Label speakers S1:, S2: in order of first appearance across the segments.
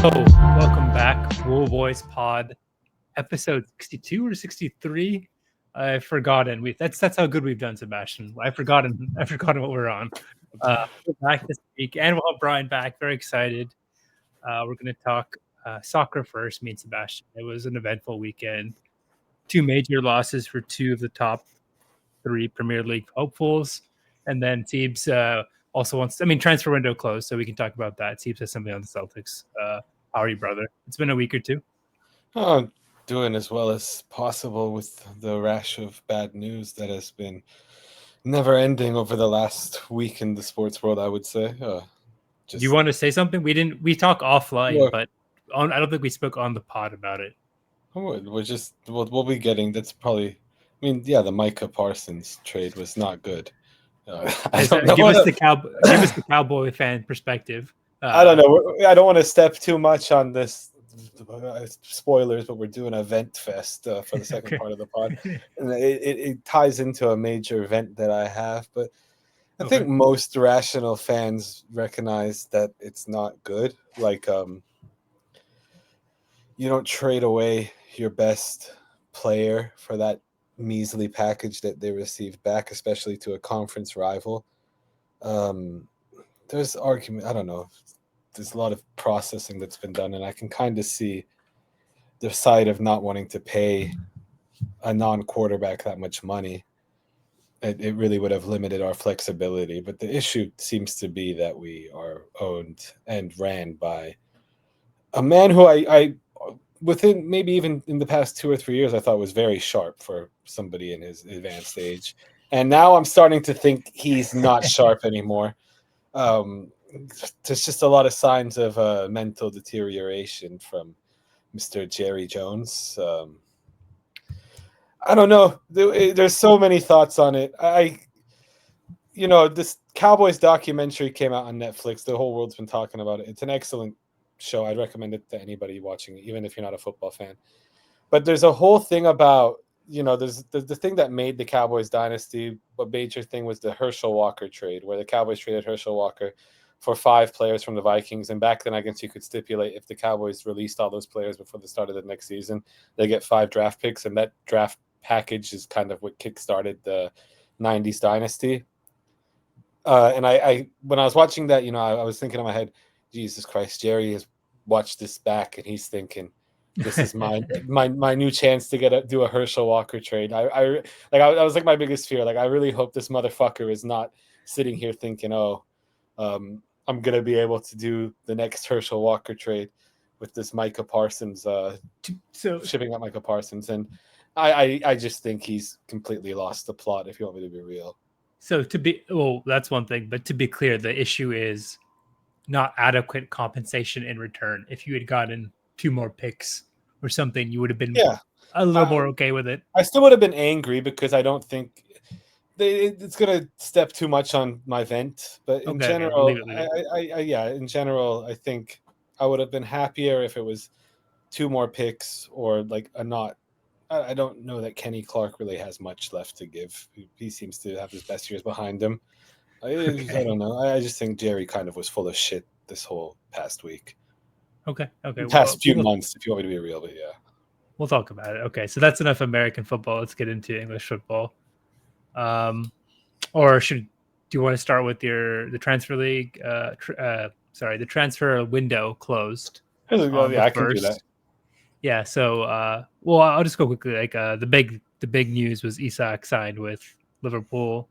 S1: Welcome back, Wool Boys Pod, episode 62 or 63. I've forgotten. That's how good we've done, Sebastian. I've forgotten what we're on. We're back this week, and we'll have Brian back. Very excited. We're going to talk soccer first. Me and Sebastian. It was an eventful weekend. 2 major losses for 2 of the top 3 Premier League hopefuls, and then Teebs also wants. Transfer window closed, so we can talk about that. Teebs has something on the Celtics. How are you, brother? It's been a week or two.
S2: Oh, I'm doing as well as possible with the rash of bad news that has been never ending over the last week in the sports world, I would say.
S1: Do you want to say something? We talk offline, but I don't think we spoke on the pod about it.
S2: We'll be getting. That's probably. The Micah Parsons trade was not good.
S1: I don't know. Give us the Cowboy fan perspective.
S2: I don't know. I don't want to step too much on this. Spoilers, but we're doing a VentFest for the second part of the pod, and it ties into a major event that I have. But I think most rational fans recognize that it's not good. Like, you don't trade away your best player for that measly package that they received back, especially to a conference rival. There's argument. I don't know. There's a lot of processing that's been done, and I can kind of see the side of not wanting to pay a non-quarterback that much money. It really would have limited our flexibility. But the issue seems to be that we are owned and ran by a man who I within maybe even in the past 2 or 3 years, I thought was very sharp for somebody in his advanced age. And now I'm starting to think he's not sharp anymore. There's just a lot of signs of mental deterioration from Mr. Jerry Jones. I don't know. There's so many thoughts on it. This Cowboys documentary came out on Netflix. The whole world's been talking about it. It's an excellent show. I'd recommend it to anybody watching it, even if you're not a football fan. But there's a whole thing about, there's the thing that made the Cowboys dynasty. A major thing was the Herschel Walker trade, where the Cowboys traded Herschel Walker for 5 players from the Vikings. And back then, I guess you could stipulate if the Cowboys released all those players before the start of the next season, they get 5 draft picks. And that draft package is kind of what kickstarted the 90s dynasty. And I when I was watching that, I was thinking in my head, Jesus Christ, Jerry has watched this back and he's thinking, this is my new chance to do a Herschel Walker trade. I was like my biggest fear. Like, I really hope this motherfucker is not sitting here thinking, I'm going to be able to do the next Herschel Walker trade with this Micah Parsons, shipping up Micah Parsons. And I just think he's completely lost the plot, if you want me to be real.
S1: So that's one thing. But to be clear, the issue is not adequate compensation in return. If you had gotten 2 more picks or something, you would have been a little more okay with it.
S2: I still would have been angry because I don't think it's going to step too much on my vent. But in general, in general, I think I would have been happier if it was 2 more picks or like a not. I don't know that Kenny Clark really has much left to give. He seems to have his best years behind him. I don't know. I just think Jerry kind of was full of shit this whole past week.
S1: Okay.
S2: Few months, if you want me to be real, but yeah.
S1: We'll talk about it. Okay, so that's enough American football. Let's get into English football. Do you want to start with the transfer league? The transfer window closed.
S2: I can do that.
S1: Yeah. So, I'll just go quickly. Like, the big news was Isak signed with Liverpool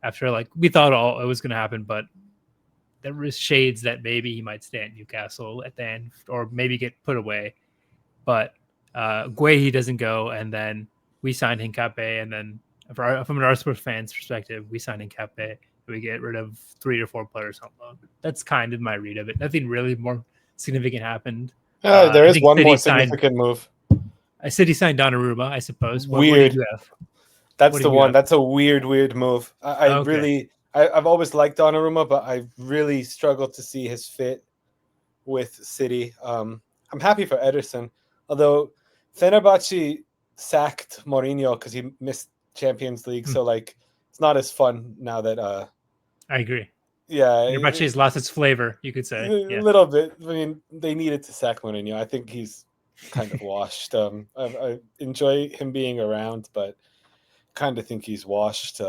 S1: after we thought it was going to happen, but there was shades that maybe he might stay at Newcastle at the end or maybe get put away. But Guehi doesn't go, and then we signed Hincapié, and then from an Arsenal fans' perspective, we signed Hincapié. We get rid of 3 or 4 players on loan. That's kind of my read of it. Nothing really more significant happened.
S2: There is one more significant move.
S1: City signed Donnarumma, I suppose.
S2: Weird.
S1: What did you have?
S2: That's the one. That's a weird move. I've always liked Donnarumma, but I really struggled to see his fit with City. I'm happy for Ederson, although Fenerbahce sacked Mourinho because he missed Champions League, so it's not as fun now that.
S1: I agree.
S2: Yeah,
S1: Fenerbahce's lost its flavor, you could say.
S2: a
S1: Yeah.
S2: little bit. I mean, they needed to sack Mourinho. I think he's kind of washed. I enjoy him being around, but kind of think he's washed.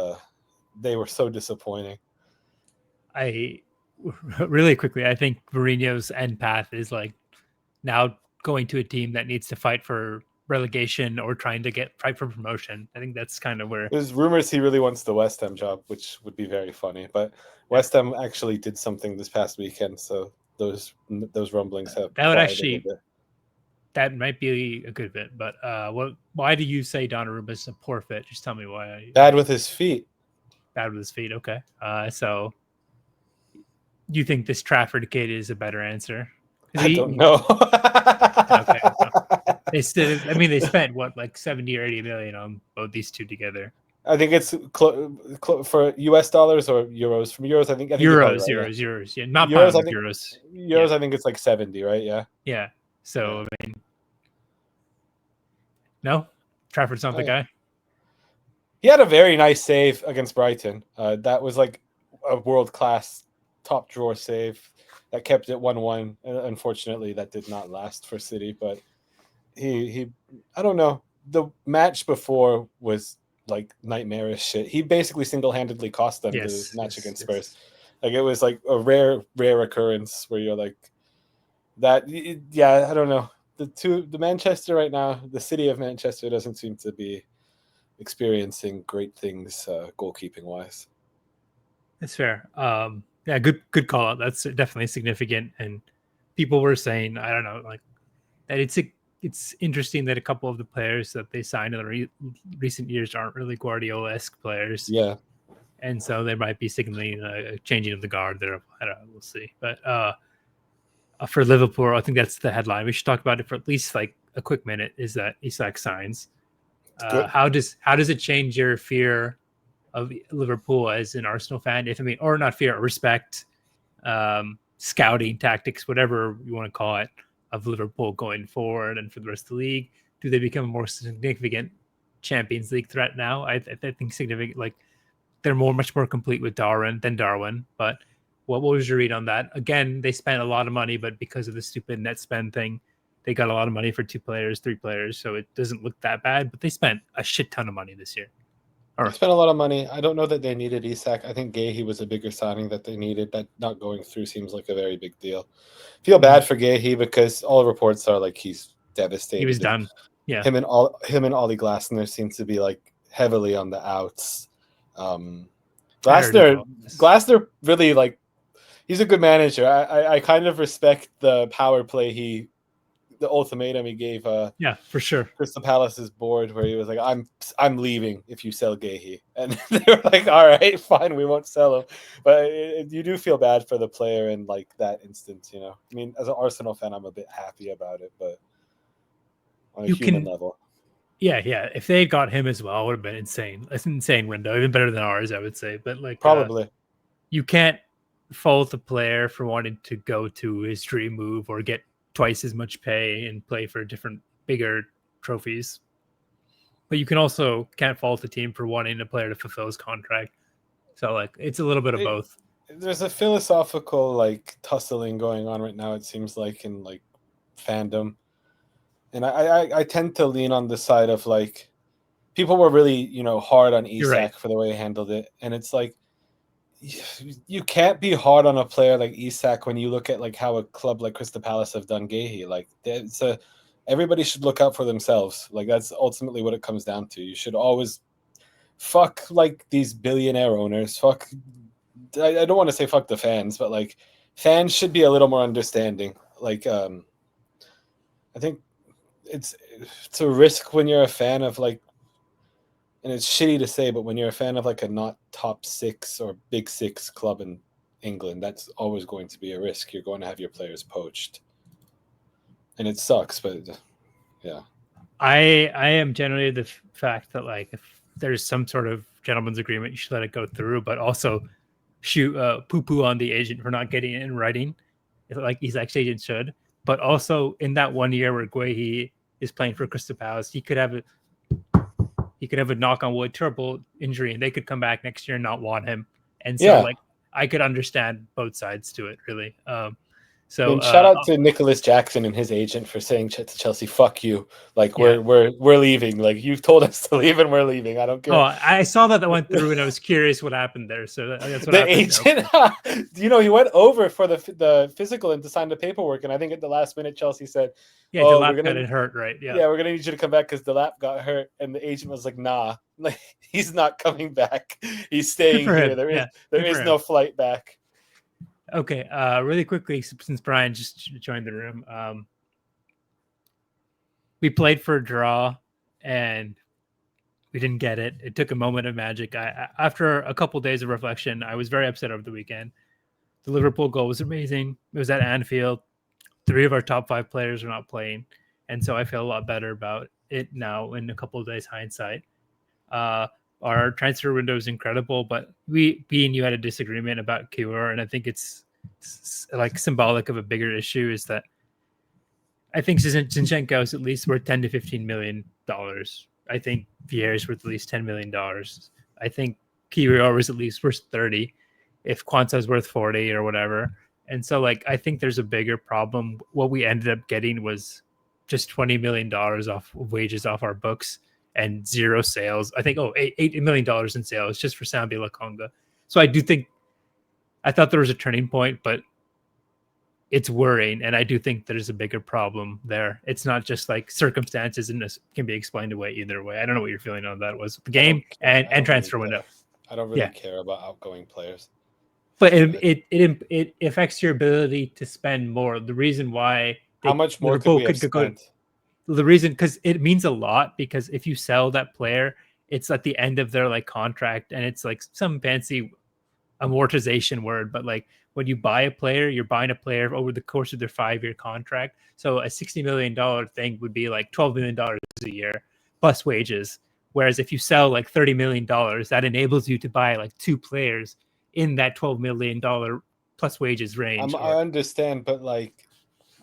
S2: They were so disappointing.
S1: I really quickly, I think Mourinho's end path is like now going to a team that needs to fight for relegation or trying to fight for promotion. I think that's kind of where.
S2: There's rumors he really wants the West Ham job, which would be very funny. But
S1: Yeah.
S2: West Ham actually did something this past weekend, so those rumblings have
S1: That would
S2: quieted
S1: actually
S2: a bit.
S1: that might be a good fit. But why do you say Donnarumma is a poor fit? Just tell me why.
S2: Bad with his feet.
S1: Bad with his feet. Okay. So you think this Trafford kid is a better answer?
S2: I don't know.
S1: Okay. They still. I mean, they spent what, like 70 or 80 million on both these two together.
S2: I think it's for US dollars or euros. From euros, I think
S1: Euros,
S2: you're right,
S1: euros. Yeah, not
S2: euros.
S1: pounds.
S2: I think
S1: Euros.
S2: euros.
S1: Yeah.
S2: I think it's like 70, right? Yeah.
S1: Yeah. So
S2: Yeah.
S1: I mean, no, Trafford's not the guy.
S2: He had a very nice save against Brighton. That was like a world-class top drawer save that kept it 1-1. Unfortunately, that did not last for City, but he I don't know. The match before was like nightmarish shit. He basically single-handedly cost them the match against Spurs. Like it was like a rare occurrence where you're like that. Yeah, I don't know. The Manchester right now, the city of Manchester doesn't seem to be experiencing great things goalkeeping wise.
S1: That's fair. Yeah, good call out. That's definitely significant. And people were saying, I don't know, like that it's interesting that a couple of the players that they signed in the recent years aren't really Guardiola-esque players.
S2: Yeah.
S1: And so there might be signaling a changing of the guard there. I don't know, we'll see. But for Liverpool, I think that's the headline. We should talk about it for at least like a quick minute. Is that Isak signs? How does it change your fear of Liverpool as an Arsenal fan? Or not fear, respect, scouting tactics, whatever you want to call it, of Liverpool going forward and for the rest of the league? Do they become a more significant Champions League threat now? I think significant. Like they're much more complete with Darwin. But what was your read on that? Again, they spent a lot of money, but because of the stupid net spend thing, they got a lot of money for 2 players, 3 players, so it doesn't look that bad. But they spent a shit ton of money this year.
S2: They spent a lot of money. I don't know that they needed Isak. I think Guehi was a bigger signing that they needed. That not going through seems like a very big deal. Feel bad for Guehi because all reports are like he's devastated.
S1: He was done. Yeah.
S2: Him and Ollie Glasner seem to be like heavily on the outs. Glasner really like he's a good manager. I kind of respect the power play the ultimatum he gave
S1: yeah, for sure.
S2: Crystal Palace's board where he was like, I'm leaving if you sell Guehi. And they were like, all right, fine, we won't sell him. But you do feel bad for the player in like that instance, you know. I mean, as an Arsenal fan, I'm a bit happy about it, but on a human level.
S1: Yeah. If they had got him as well, it would have been insane. It's an insane window, even better than ours, I would say. But like
S2: probably
S1: you can't fault the player for wanting to go to his dream move or get twice as much pay and play for different bigger trophies. But you can't fault the team for wanting a player to fulfill his contract. So like it's a little bit of both.
S2: There's a philosophical like tussling going on right now, it seems like, in like fandom. And I tend to lean on the side of like people were really, you know, hard on Isak for the way he handled it. And it's like you can't be hard on a player like Isak when you look at like how a club like Crystal Palace have done Guehi. Like everybody should look out for themselves. Like that's ultimately what it comes down to. You should always fuck like these billionaire owners. Fuck. I don't want to say fuck the fans, but like fans should be a little more understanding. Like I think it's a risk when you're a fan of like. And it's shitty to say, but when you're a fan of like a not top 6 or big 6 club in England, that's always going to be a risk. You're going to have your players poached. And it sucks, but yeah.
S1: I am generally the fact that like if there's some sort of gentleman's agreement, you should let it go through, but also shoot poo-poo on the agent for not getting it in writing, like Isak's agent should. But also in that 1 year where Guehi is playing for Crystal Palace, he could have a knock on wood, terrible injury, and they could come back next year and not want him. And so like I could understand both sides to it, really.
S2: I mean, shout out to Nicholas Jackson and his agent for saying to Chelsea, "Fuck you! Like we're leaving. Like you've told us to leave, and we're leaving. I don't care."
S1: Oh, I saw that went through, and I was curious what happened there. So that's what
S2: the
S1: happened.
S2: Agent, he went over for the physical and to sign the paperwork, and I think at the last minute Chelsea said,
S1: "Yeah,
S2: oh,
S1: Delap got hurt, right?
S2: Yeah, we're gonna need you to come back because Delap got hurt," and the agent was like, "Nah, like he's not coming back. He's staying here. There is no flight back."
S1: Okay, really quickly, since Brian just joined the room, we played for a draw, and we didn't get it. It took a moment of magic. After a couple days of reflection, I was very upset over the weekend. The Liverpool goal was amazing. It was at Anfield. 3 of our top 5 players are not playing, and so I feel a lot better about it now in a couple of days hindsight. Our transfer window is incredible, but me and you had a disagreement about Kiwior, and I think it's like symbolic of a bigger issue. Is that I think Zinchenko is at least worth $10 to $15 million. I think Vieira is worth at least $10 million. I think Kiwior was at least worth 30, if Quansah is worth 40 or whatever. And so, like, I think there's a bigger problem. What we ended up getting was just $20 million off wages off our books and 0 sales. I think, $8 million in sales just for Sambi Lakonga. So I do think, I thought there was a turning point, but it's worrying. And I do think there's a bigger problem there. It's not just like circumstances and this can be explained away either way. I don't know what your feeling on that was. The game and transfer window.
S2: I don't really care about outgoing players.
S1: But it affects your ability to spend more. The reason why
S2: how much more could we have spent?
S1: The reason, because it means a lot, because if you sell that player, it's at the end of their like contract, and it's like some fancy amortization word, but like when you buy a player, you're buying a player over the course of their 5-year contract. So a $60 million thing would be like $12 million a year plus wages. Whereas if you sell like $30 million, that enables you to buy like 2 players in that $12 million plus wages range.
S2: I understand, but like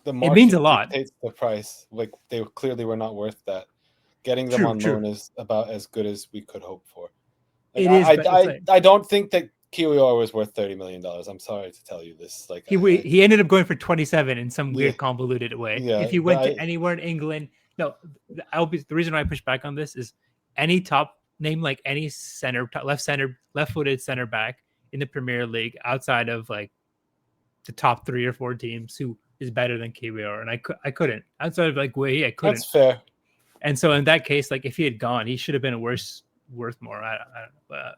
S2: the market
S1: it means a lot.
S2: Dictates the price. Like they clearly were not worth that. Getting them on loan is about as good as we could hope for. Like, I don't think that Kiwior was worth $30 million. I'm sorry to tell you this. Like
S1: he ended up going for 27 in some weird convoluted way.
S2: Yeah,
S1: if he went to anywhere in England, the reason why I push back on this is any top name, like any left-footed center back in the Premier League outside of like the top 3 or 4 teams who is better than Kiwior, and I couldn't outside of like Wei, I couldn't.
S2: That's fair. And
S1: so in that case, like if he had gone, he should have been worth more. I don't know.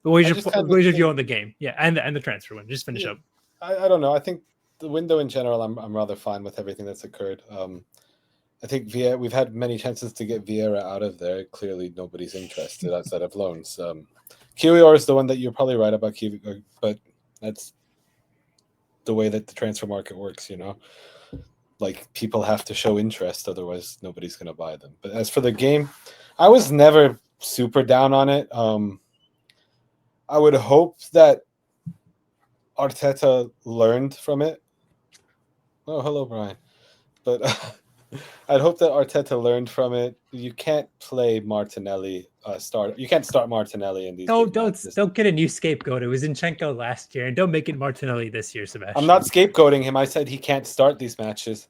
S1: But what is your view on the game? Yeah, and the transfer one. Just finish up.
S2: I don't know. I think the window in general, I'm rather fine with everything that's occurred. I think we've had many chances to get Vieira out of there. Clearly, nobody's interested outside of loans. Kiwior is the one that you're probably right about, but that's the way that the transfer market works, Like people have to show interest, otherwise nobody's going to buy them. But as for the game, I was never super down on it. I would hope that Arteta learned from it. Oh, hello, Brian. But I'd hope that Arteta learned from it. You can't play Martinelli start. You can't start Martinelli in these.
S1: Don't get a new scapegoat. It was Zinchenko last year, and don't make it Martinelli this year, Sebastian.
S2: I'm not scapegoating him. I said he can't start these matches.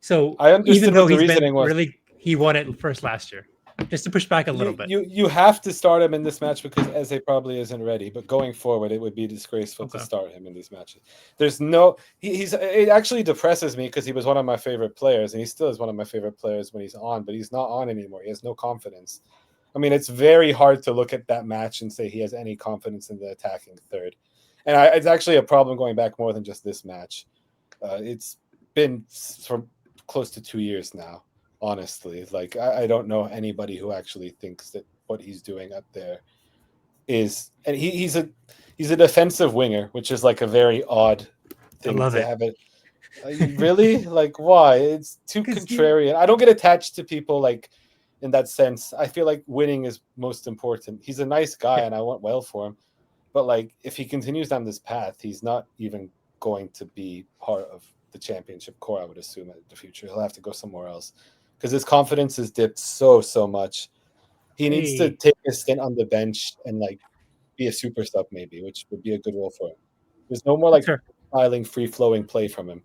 S1: So
S2: I understood even though the reasoning was.
S1: He won it first last year. Just to push back a little bit.
S2: You have to start him in this match because Eze probably isn't ready. But going forward, it would be disgraceful to start him in these matches. There's no. It actually depresses me because he was one of my favorite players, and he still is one of my favorite players when he's on. But he's not on anymore. He has no confidence. I mean, it's very hard to look at that match and say he has any confidence in the attacking third. And it's actually a problem going back more than just this match. It's been for close to 2 years now. Honestly, like I don't know anybody who actually thinks that what he's doing up there is, and he's a defensive winger, which is like a very odd thing to have it. Really, like why? It's too contrarian. I don't get attached to people like in that sense. I feel like winning is most important. He's a nice guy, and I want well for him, but like if he continues down this path, he's not even going to be part of the championship core. I would assume in the future he'll have to go somewhere else. Because his confidence has dipped so much. He needs to take a stint on the bench and like be a super sub maybe, which would be a good role for him. There's no more like
S1: Sure.
S2: styling, free flowing play from him.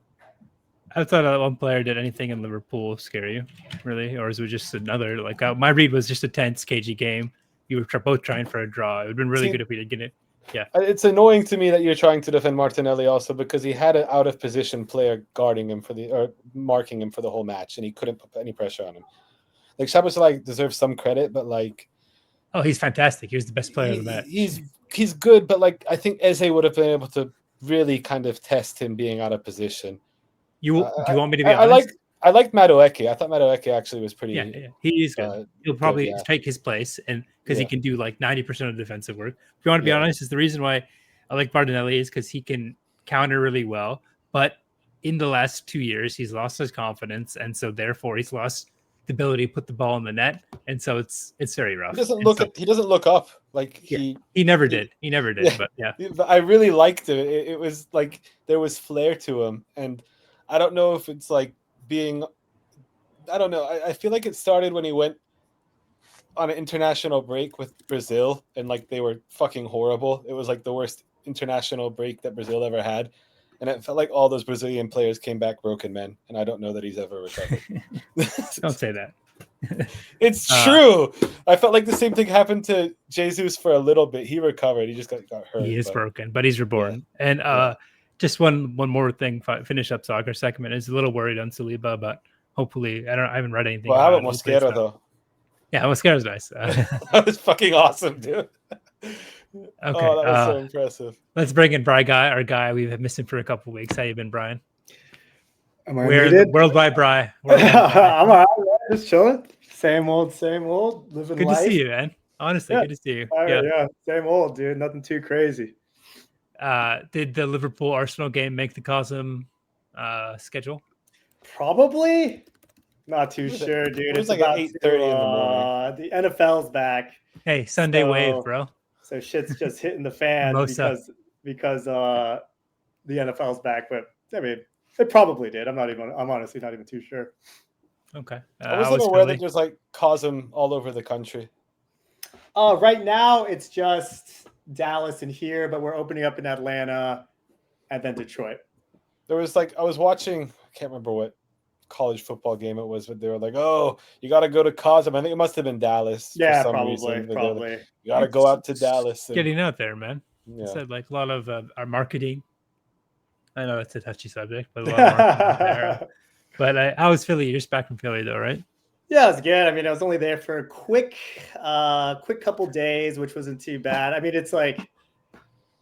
S1: I thought that one player did anything in Liverpool scare you, really, or is it just another like my read was just a tense, cagey game. You were both trying for a draw. It would have been really good if we did get it. Yeah,
S2: it's annoying to me that you're trying to defend Martinelli also because he had an out of position player guarding him or marking him for the whole match, and he couldn't put any pressure on him. Like Szoboszlai deserves some credit, but like,
S1: oh, he's fantastic. He was the best player of the match.
S2: He's good, but like I think Eze would have been able to really kind of test him being out of position.
S1: Do you want me to be honest?
S2: I liked Madueke. I thought Madueke actually was pretty.
S1: Yeah, he is good. He'll probably take his place, and because he can do like 90% of the defensive work. If you want to be honest, is the reason why I like Martinelli is because he can counter really well. But in the last 2 years, he's lost his confidence, and so therefore he's lost the ability to put the ball in the net, and so it's very rough.
S2: He doesn't look up like he never did.
S1: He never did. But yeah,
S2: I really liked it. It was like there was flair to him, and I don't know if it's like being. I don't know. I feel like it started when he went on an international break with Brazil, and like they were fucking horrible. It was like the worst international break that Brazil ever had. And it felt like all those Brazilian players came back broken men, and I don't know that he's ever recovered.
S1: Don't say that.
S2: It's true. I felt like the same thing happened to Jesus for a little bit. He recovered. He just got hurt.
S1: He is broken, but he's reborn. Yeah. And just one more thing. Finish up soccer segment. Is a little worried on Saliba, but hopefully I haven't read anything.
S2: Well, how about Mosquera though?
S1: Yeah, Mosquera's nice.
S2: That was fucking awesome, dude.
S1: Okay,
S2: that was so impressive.
S1: Let's bring in our guy. We've missed him for a couple of weeks. How you been, Brian?
S3: Am I muted?
S1: Worldwide Bri.
S3: I'm all right, just chilling. Same old, living
S1: good
S3: life.
S1: Good to see you, man. Honestly, good to see you.
S3: Yeah, same old, dude. Nothing too crazy.
S1: Did the Liverpool Arsenal game make the Cosm schedule?
S3: Probably. Not too sure, dude.
S2: It was like at 8:30 in the morning.
S3: The NFL's back.
S1: Hey, Sunday wave, bro.
S3: So shit's just hitting the fan because the NFL's back. But I mean, it probably did. I'm honestly not even too sure.
S1: Okay.
S2: I wasn't aware that there's like Cosm all over the country.
S3: Right now it's just Dallas and here, but we're opening up in Atlanta and then Detroit.
S2: There was like I was watching. I can't remember what college football game it was, but they were like, "Oh, you got to go to Cosm." I think it must have been Dallas.
S3: Yeah,
S2: for some
S3: probably.
S2: Like, you got to go out to Dallas.
S1: Getting out there, man.
S2: Yeah.
S1: Said like a lot of our marketing. I know it's a touchy subject, but a lot of marketing there. But how was Philly? You're just back from Philly, though, right?
S3: Yeah, it was good. I mean, I was only there for a quick couple days, which wasn't too bad. I mean, it's like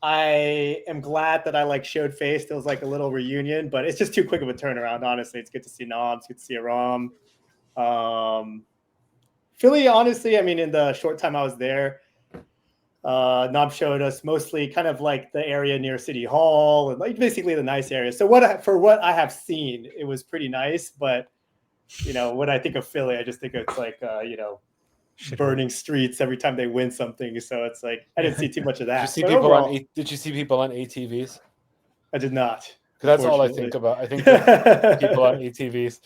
S3: I am glad that I like showed face. It was like a little reunion, but it's just too quick of a turnaround. Honestly, it's good to see Nam. It's good to see Aram. Philly, honestly, I mean, in the short time I was there, Nam showed us mostly kind of like the area near City Hall and like basically the nice area. So what I have seen, it was pretty nice. But you know, when I think of Philly, I just think it's like burning streets every time they win something. So it's like I didn't see too much of that.
S2: Did you see people on ATVs?
S3: I did not.
S2: Because that's all I think about. I think people on ATVs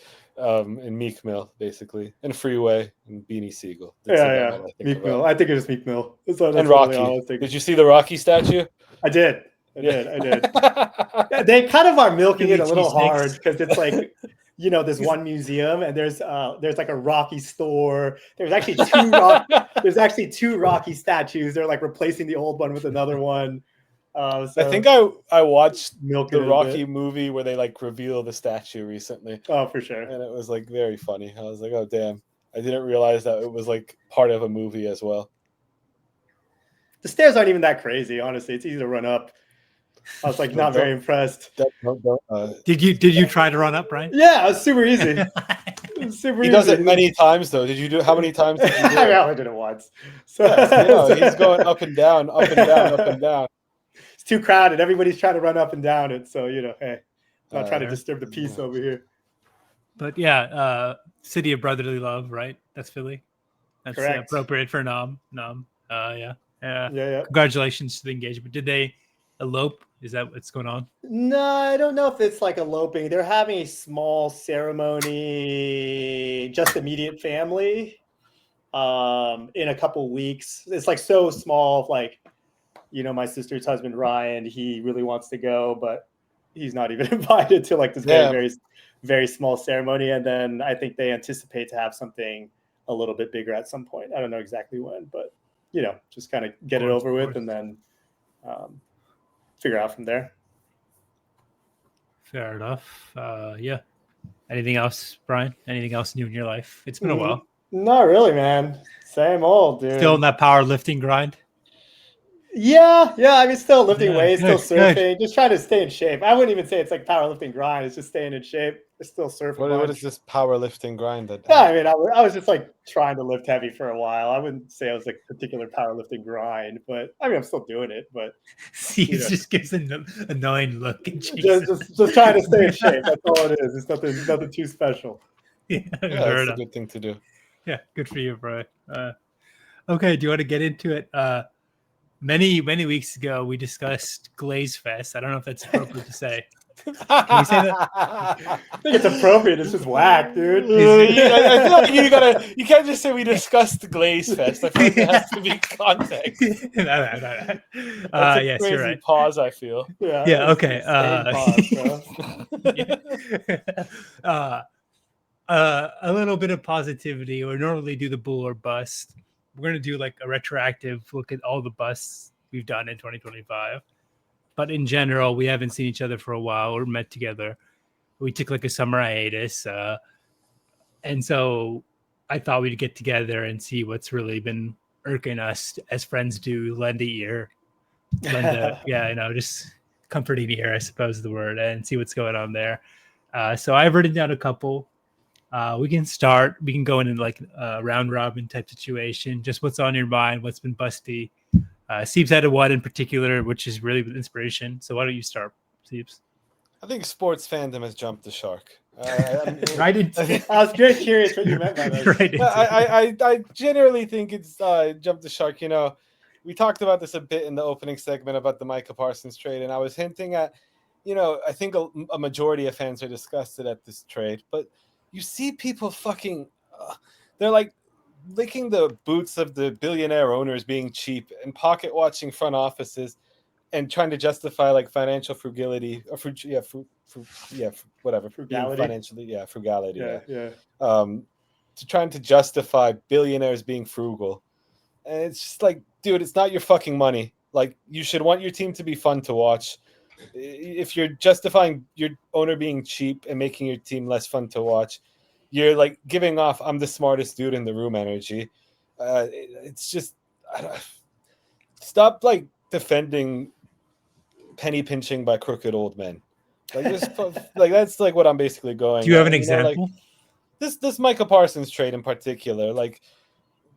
S2: in Meek Mill, basically, and Freeway and Beanie Siegel.
S3: Yeah. Meek Mill. I think it was Meek Mill.
S2: And Rocky. Did you see the Rocky statue?
S3: I did. I did. Yeah, they kind of are milking it a little hard because it's like, you know, there's one museum and there's like a Rocky store. There's actually two Rocky statues. They're like replacing the old one with another one. So
S2: I think I watched the Rocky movie where they like reveal the statue recently.
S3: Oh, for sure.
S2: And it was like very funny. I was like, oh damn. I didn't realize that it was like part of a movie as well.
S3: The stairs aren't even that crazy, honestly. It's easy to run up. I was like not very impressed.
S1: Did you try to run up, Brian?
S3: Yeah, it was super easy.
S2: He does it many times though. Did you do how many times did you do it?
S3: I only did it once. So
S2: he's going up and down, up and down, up and down.
S3: It's too crowded. Everybody's trying to run up and down it. So, you know, hey, not trying to disturb the peace over here.
S1: But yeah, City of Brotherly Love, right? That's Philly. That's appropriate for Nam. Yeah. Congratulations to the engagement. Did they elope? Is that what's going on?
S3: No, I don't know if it's like eloping. They're having a small ceremony, just immediate family, in a couple weeks. It's like so small, like, my sister's husband, Ryan, he really wants to go, but he's not even invited to like this very, very, very small ceremony. And then I think they anticipate to have something a little bit bigger at some point. I don't know exactly when, but just kind of get it over with and then figure out from there.
S1: Fair enough. Yeah. Anything else, Brian? Anything else new in your life? It's been a while.
S3: Not really, man. Same old, dude.
S1: Still in that powerlifting grind?
S3: Yeah. I mean, still lifting weights, still surfing, just trying to stay in shape. I wouldn't even say it's like powerlifting grind. It's just staying in shape. I still surf.
S2: What is this powerlifting grind?
S3: Yeah, I mean, I was just like trying to lift heavy for a while. I wouldn't say it was like particular powerlifting grind, but I mean, I'm still doing it. But
S1: he just gives an annoying look and
S3: just trying to stay in shape. That's all it is. It's nothing too special.
S1: Yeah,
S2: that's a good thing to do.
S1: Yeah, good for you, Brian. Okay, do you want to get into it? Many weeks ago, we discussed Glaze-Fest. I don't know if that's appropriate to say. Can you say that?
S3: I think it's appropriate. It's just whack, dude.
S2: I feel like you can't just say we discussed the Glaze-Fest. I feel like there has to be context.
S1: No.
S2: That's a
S1: yes,
S2: crazy
S1: you're right.
S2: pause, I feel.
S1: Yeah. Okay. A little bit of positivity. We normally do the Bool or bust. We're going to do like a retroactive look at all the busts we've done in 2025. But in general, we haven't seen each other for a while or met together. We took like a summer hiatus. And so I thought we'd get together and see what's really been irking us as friends do, lend a ear. Just comforting ear, I suppose is the word, and see what's going on there. So I've written down a couple. We can start. We can go into like a round robin type situation. Just what's on your mind, what's been busty. Siebes had one in particular, which is really inspiration. So why don't you start, Siebes?
S2: I think sports fandom has jumped the shark.
S3: I was very curious what you meant by that.
S2: I generally think it's jumped the shark. We talked about this a bit in the opening segment about the Micah Parsons trade, and I was hinting at, I think a majority of fans are disgusted at this trade, but you see people fucking, they're like licking the boots of the billionaire owners being cheap and pocket watching front offices and trying to justify like financial frugality or whatever.
S3: Frugality.
S2: Financially, frugality.
S3: Yeah.
S2: To trying to justify billionaires being frugal. And it's just like, dude, it's not your fucking money. Like, you should want your team to be fun to watch. If you're justifying your owner being cheap and making your team less fun to watch, you're like giving off "I'm the smartest dude in the room" energy. It's just stop like defending penny pinching by crooked old men. Like this, like that's like what I'm basically going.
S1: Do you have an example?
S2: Like, this Micah Parsons trade in particular, like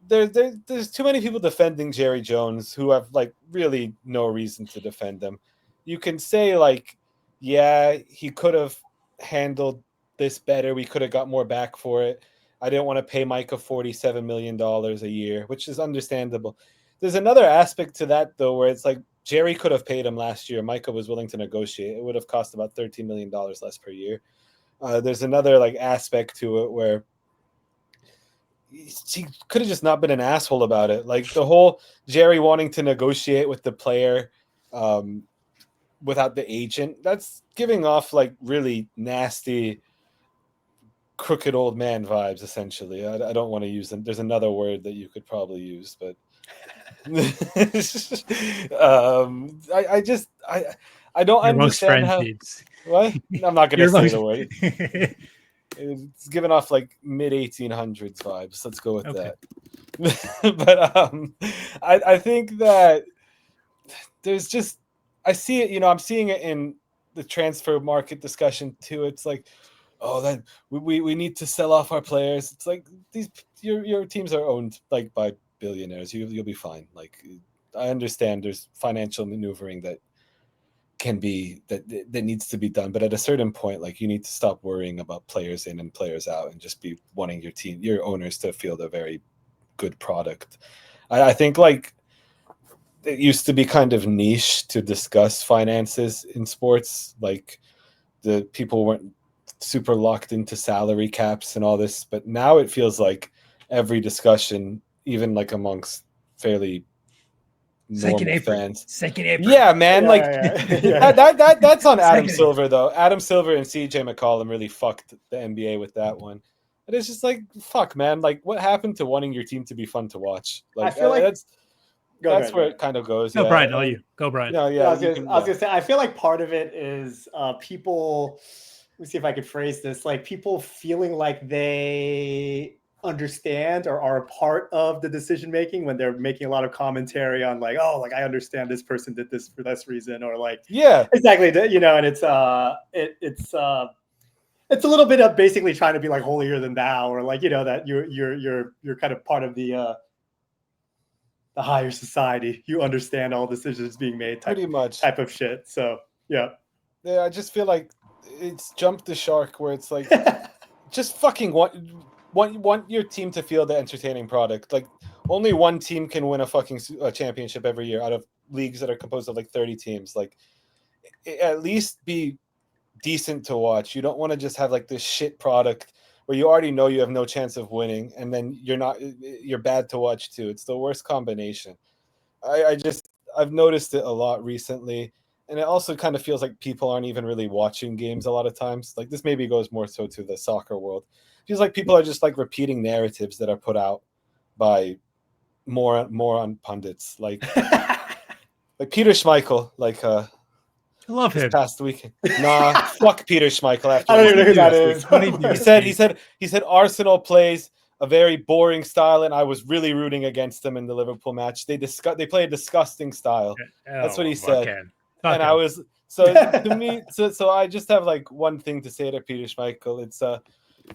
S2: there's too many people defending Jerry Jones who have like really no reason to defend him. You can say like, yeah, he could have handled this better. We could have got more back for it. I didn't want to pay Micah $47 million a year, which is understandable. There's another aspect to that though, where it's like Jerry could have paid him last year. Micah was willing to negotiate. It would have cost about $13 million less per year. There's another like aspect to it where he could have just not been an asshole about it. Like the whole Jerry wanting to negotiate with the player without the agent, that's giving off like really nasty crooked old man vibes, essentially. I don't want to use them. There's another word that you could probably use, but I don't understand how. What? I'm not going to say the word. It's giving off like mid 1800s vibes. Let's go with that. But I think that there's just, I see it. I'm seeing it in the transfer market discussion too. It's like, oh, that we need to sell off our players. It's like your teams are owned like by billionaires. You'll be fine. Like, I understand there's financial maneuvering that can be that needs to be done, but at a certain point, like, you need to stop worrying about players in and players out and just be wanting your owners to feel the very good product. I think like it used to be kind of niche to discuss finances in sports. Like, the people weren't super locked into salary caps and all this, but now it feels like every discussion, even like amongst fairly normal fans.
S1: Second apron.
S2: Yeah, man. That's on Adam
S1: Second
S2: Silver though. Adam Silver and CJ McCollum really fucked the NBA with that one. And it's just like, fuck, man. Like, what happened to wanting your team to be fun to watch? Like,
S3: I feel like
S2: that's where it kind of goes.
S1: No,
S2: yeah.
S1: Brian, all you. Go, Brian.
S2: No,
S3: I was gonna say, I feel like part of it is people. Let me see if I could phrase this. Like people feeling like they understand or are a part of the decision making when they're making a lot of commentary on like, oh, like I understand this person did this for this reason, or like,
S2: yeah,
S3: exactly. You know, and it's a little bit of basically trying to be like holier than thou, or like, you know, that you're kind of part of the higher society. You understand all decisions being made, type of shit. So yeah,
S2: I just feel like it's jumped the shark where it's like just fucking want your team to feel the entertaining product. Like only one team can win a fucking championship every year out of leagues that are composed of like 30 teams. Like at least be decent to watch. You don't want to just have like this shit product where you already know you have no chance of winning, and then you're bad to watch too. It's the worst combination. I've noticed it a lot recently, and it also kind of feels like people aren't even really watching games a lot of times. Like this maybe goes more so to the soccer world. It feels like people are just like repeating narratives that are put out by moron pundits, like like Peter Schmeichel, like
S1: I love him.
S2: Past weekend. Nah, fuck Peter Schmeichel. After
S3: I don't even know who that is.
S2: He said Arsenal plays a very boring style, and I was really rooting against them in the Liverpool match. They play a disgusting style. That's what he said. And I was to me. So I just have like one thing to say to Peter Schmeichel. It's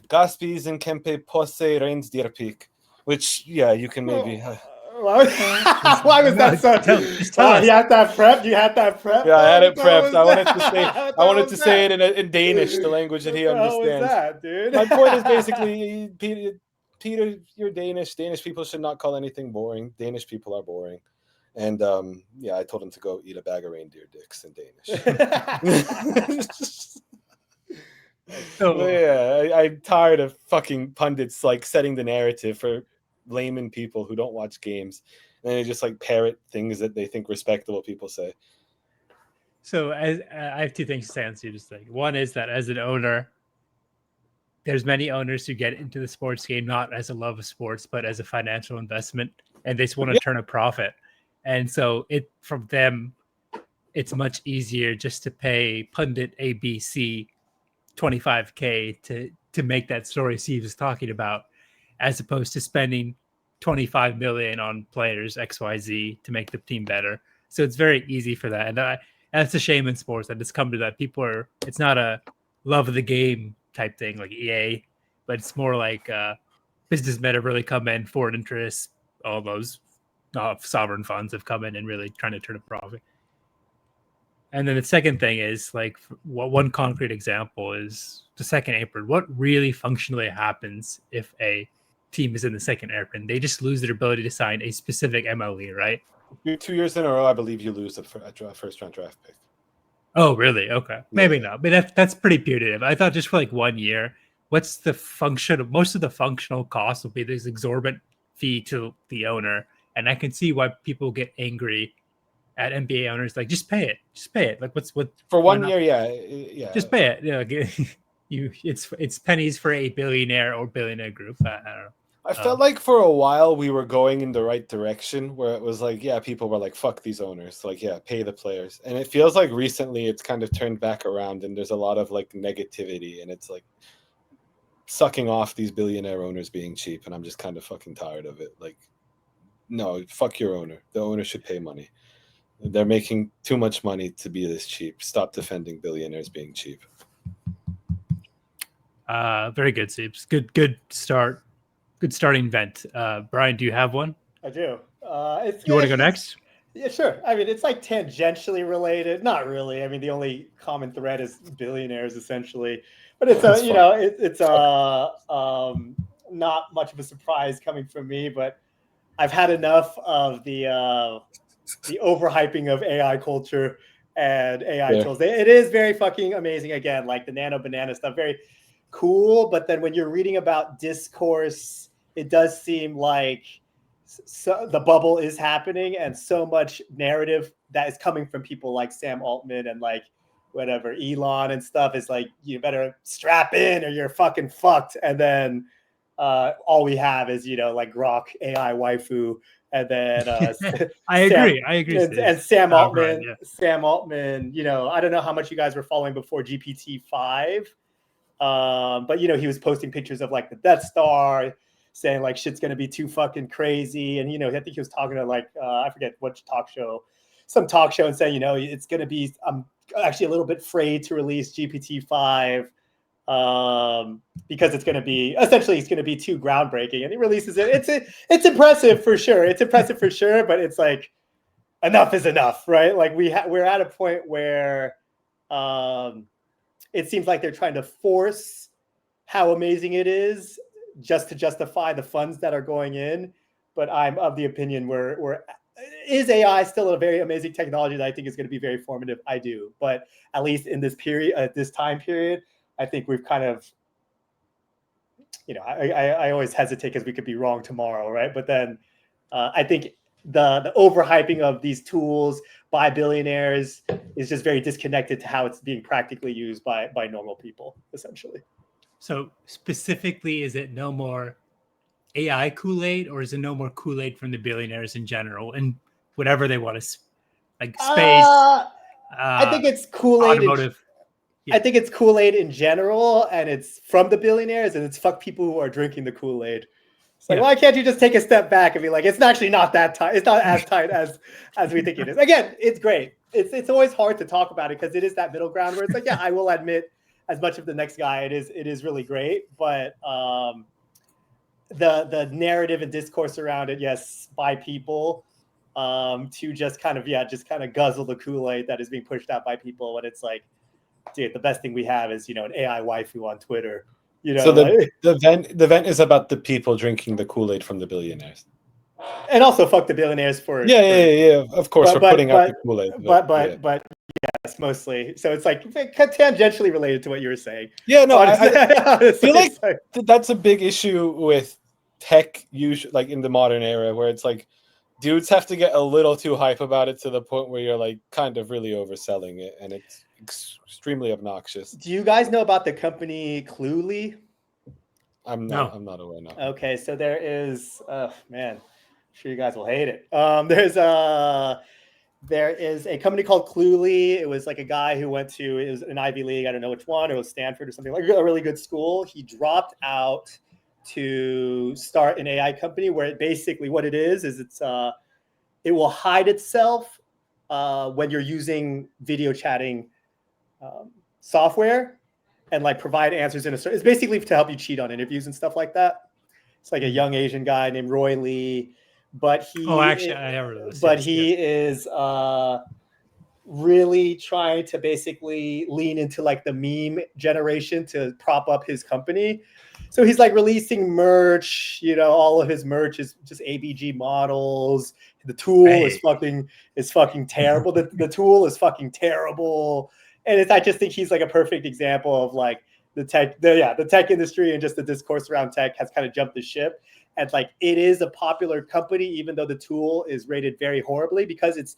S2: Gaspies and Kempe Posse Reigns Dierpik, which you can maybe.
S3: Why was that so?
S1: Just tell us.
S3: You had that prepped. You had that prepped.
S2: Yeah, I had it prepped. I wanted to say it in Danish, the language that he understands.
S3: What was that, dude?
S2: My point is basically, Peter, you're Danish. Danish people should not call anything boring. Danish people are boring. And I told him to go eat a bag of reindeer dicks in Danish. I'm tired of fucking pundits like setting the narrative for layman people who don't watch games, and they just like parrot things that they think respectable people say.
S1: So I have two things to say on Steve's thing. One is that as an owner, there's many owners who get into the sports game not as a love of sports, but as a financial investment, and they just want to turn a profit. And so from them, it's much easier just to pay pundit ABC $25K to make that story Steve is talking about, as opposed to spending $25 million on players XYZ to make the team better. So it's very easy for that. And that's a shame in sports that it's come to that. It's not a love of the game type thing like EA, but it's more like businessmen have really come in, foreign interests, all those sovereign funds have come in and really trying to turn a profit. And then the second thing is like one concrete example is the second apron. What really functionally happens if a team is in the second apron? They just lose their ability to sign a specific MLE, right?
S2: 2 years in a row, I believe you lose a first round draft pick.
S1: Oh, really? Okay, maybe not. But that's pretty punitive. I thought just for like 1 year. What's the function? Most of the functional costs will be this exorbitant fee to the owner, and I can see why people get angry at NBA owners. Like, just pay it. Like, what
S2: for 1 year? Yeah.
S1: Just pay it. It's pennies for a billionaire or billionaire group. I don't know.
S2: I felt like for a while we were going in the right direction, where it was like, people were like, fuck these owners, like, pay the players. And it feels like recently it's kind of turned back around, and there's a lot of like negativity, and it's like sucking off these billionaire owners being cheap, and I'm just kind of fucking tired of it. Like, no, fuck your owner. The owner should pay money. They're making too much money to be this cheap. Stop defending billionaires being cheap.
S1: Very good, Seeps. Good start. Good starting vent. Brian, do you have one?
S3: I do.
S1: You want to go next?
S3: Yeah, sure. I mean, it's like tangentially related. Not really. I mean, the only common thread is billionaires, essentially. But it's not much of a surprise coming from me. But I've had enough of the overhyping of AI culture and AI tools. It is very fucking amazing. Again, like the nano banana stuff, very cool. But then when you're reading about discourse, it does seem like so the bubble is happening, and so much narrative that is coming from people like Sam Altman and like whatever Elon and stuff is like, you better strap in or you're fucking fucked. And then all we have is, like Grok AI waifu, and then
S1: I agree.
S3: and Sam Altman.
S1: Right, yeah.
S3: Sam Altman. I don't know how much you guys were following before GPT-5, but he was posting pictures of like the Death Star, saying like shit's gonna be too fucking crazy, and I think he was talking to like I forget what some talk show, and saying it's gonna be. I'm actually a little bit afraid to release GPT-5. Because it's going to be too groundbreaking, and he releases it. It's impressive for sure. But it's like enough is enough, right? Like we're at a point where it seems like they're trying to force how amazing it is just to justify the funds that are going in. But I'm of the opinion is AI still a very amazing technology that I think is going to be very formative? I do, but at least in this period, this time period, I think we've kind of, I always hesitate because we could be wrong tomorrow, right? But then I think the overhyping of these tools by billionaires is just very disconnected to how it's being practically used by normal people, essentially.
S1: So specifically, is it no more AI Kool-Aid, or is it no more Kool-Aid from the billionaires in general and whatever they want to, like space?
S3: I think it's Kool-Aid.
S1: Automotive.
S3: I think it's Kool-Aid in general, and it's from the billionaires, and it's fuck people who are drinking the Kool-Aid. It's like, why can't you just take a step back and be like, it's actually not that tight. It's not as tight as we think it is. Again, it's great. It's always hard to talk about it because it is that middle ground where it's like, yeah, I will admit, as much of the next guy, it is really great, but the narrative and discourse around it, yes, by people, to just kind of guzzle the Kool-Aid that is being pushed out by people, when it's like, dude, the best thing we have is an AI waifu on Twitter.
S2: So the event is about the people drinking the Kool-Aid from the billionaires,
S3: and also fuck the billionaires for
S2: Of course, for putting out the Kool-Aid,
S3: but yes, mostly. So it's like tangentially related to what you were saying.
S2: Yeah, no, I feel like that's a big issue with tech, usually, like in the modern era, where it's like dudes have to get a little too hype about it to the point where you're like kind of really overselling it, and it's extremely obnoxious.
S3: Do you guys know about the company Cluely?
S2: I'm not aware now.
S3: Okay, so there is man, I'm sure you guys will hate it. There is a company called Cluely. It was like a guy who it was an Ivy League, I don't know which one, it was Stanford or something, like a really good school. He dropped out to start an AI company where it basically, what it is it will hide itself when you're using video chatting software, and like provide answers it's basically to help you cheat on interviews and stuff like that. It's like a young Asian guy named Roy Lee, but he is really trying to basically lean into like the meme generation to prop up his company. So he's like releasing merch, all of his merch is just ABG models. The tool is fucking terrible. The tool is fucking terrible. And I just think he's like a perfect example of like the tech industry, and just the discourse around tech has kind of jumped the ship. And like, it is a popular company, even though the tool is rated very horribly, because it's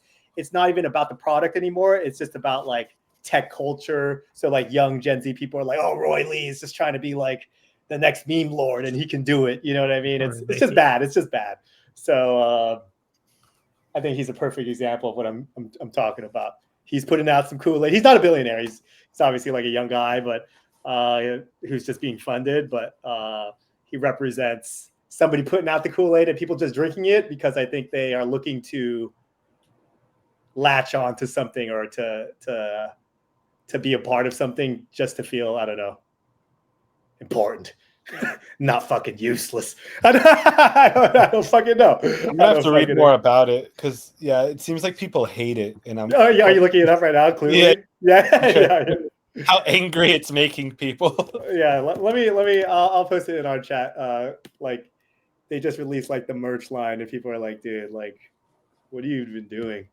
S3: not even about the product anymore. It's just about like tech culture. So like young Gen Z people are like, oh, Roy Lee is just trying to be like the next meme lord and he can do it. You know what I mean? It's just bad. It's just bad. So I think he's a perfect example of what I'm talking about. He's putting out some Kool-Aid. He's not a billionaire. He's obviously like a young guy, but who's just being funded. But he represents somebody putting out the Kool-Aid and people just drinking it because I think they are looking to latch on to something, or to be a part of something, just to feel, I don't know, important. Not fucking useless. I don't fucking know.
S2: I'm gonna have to read more about it, because it seems like people hate it, and I'm.
S3: Oh yeah, are you looking it up right now? Clearly, yeah.
S2: How angry it's making people.
S3: Yeah, let me. I'll post it in our chat. Like, they just released like the merch line, and people are like, dude, like, what have you been doing?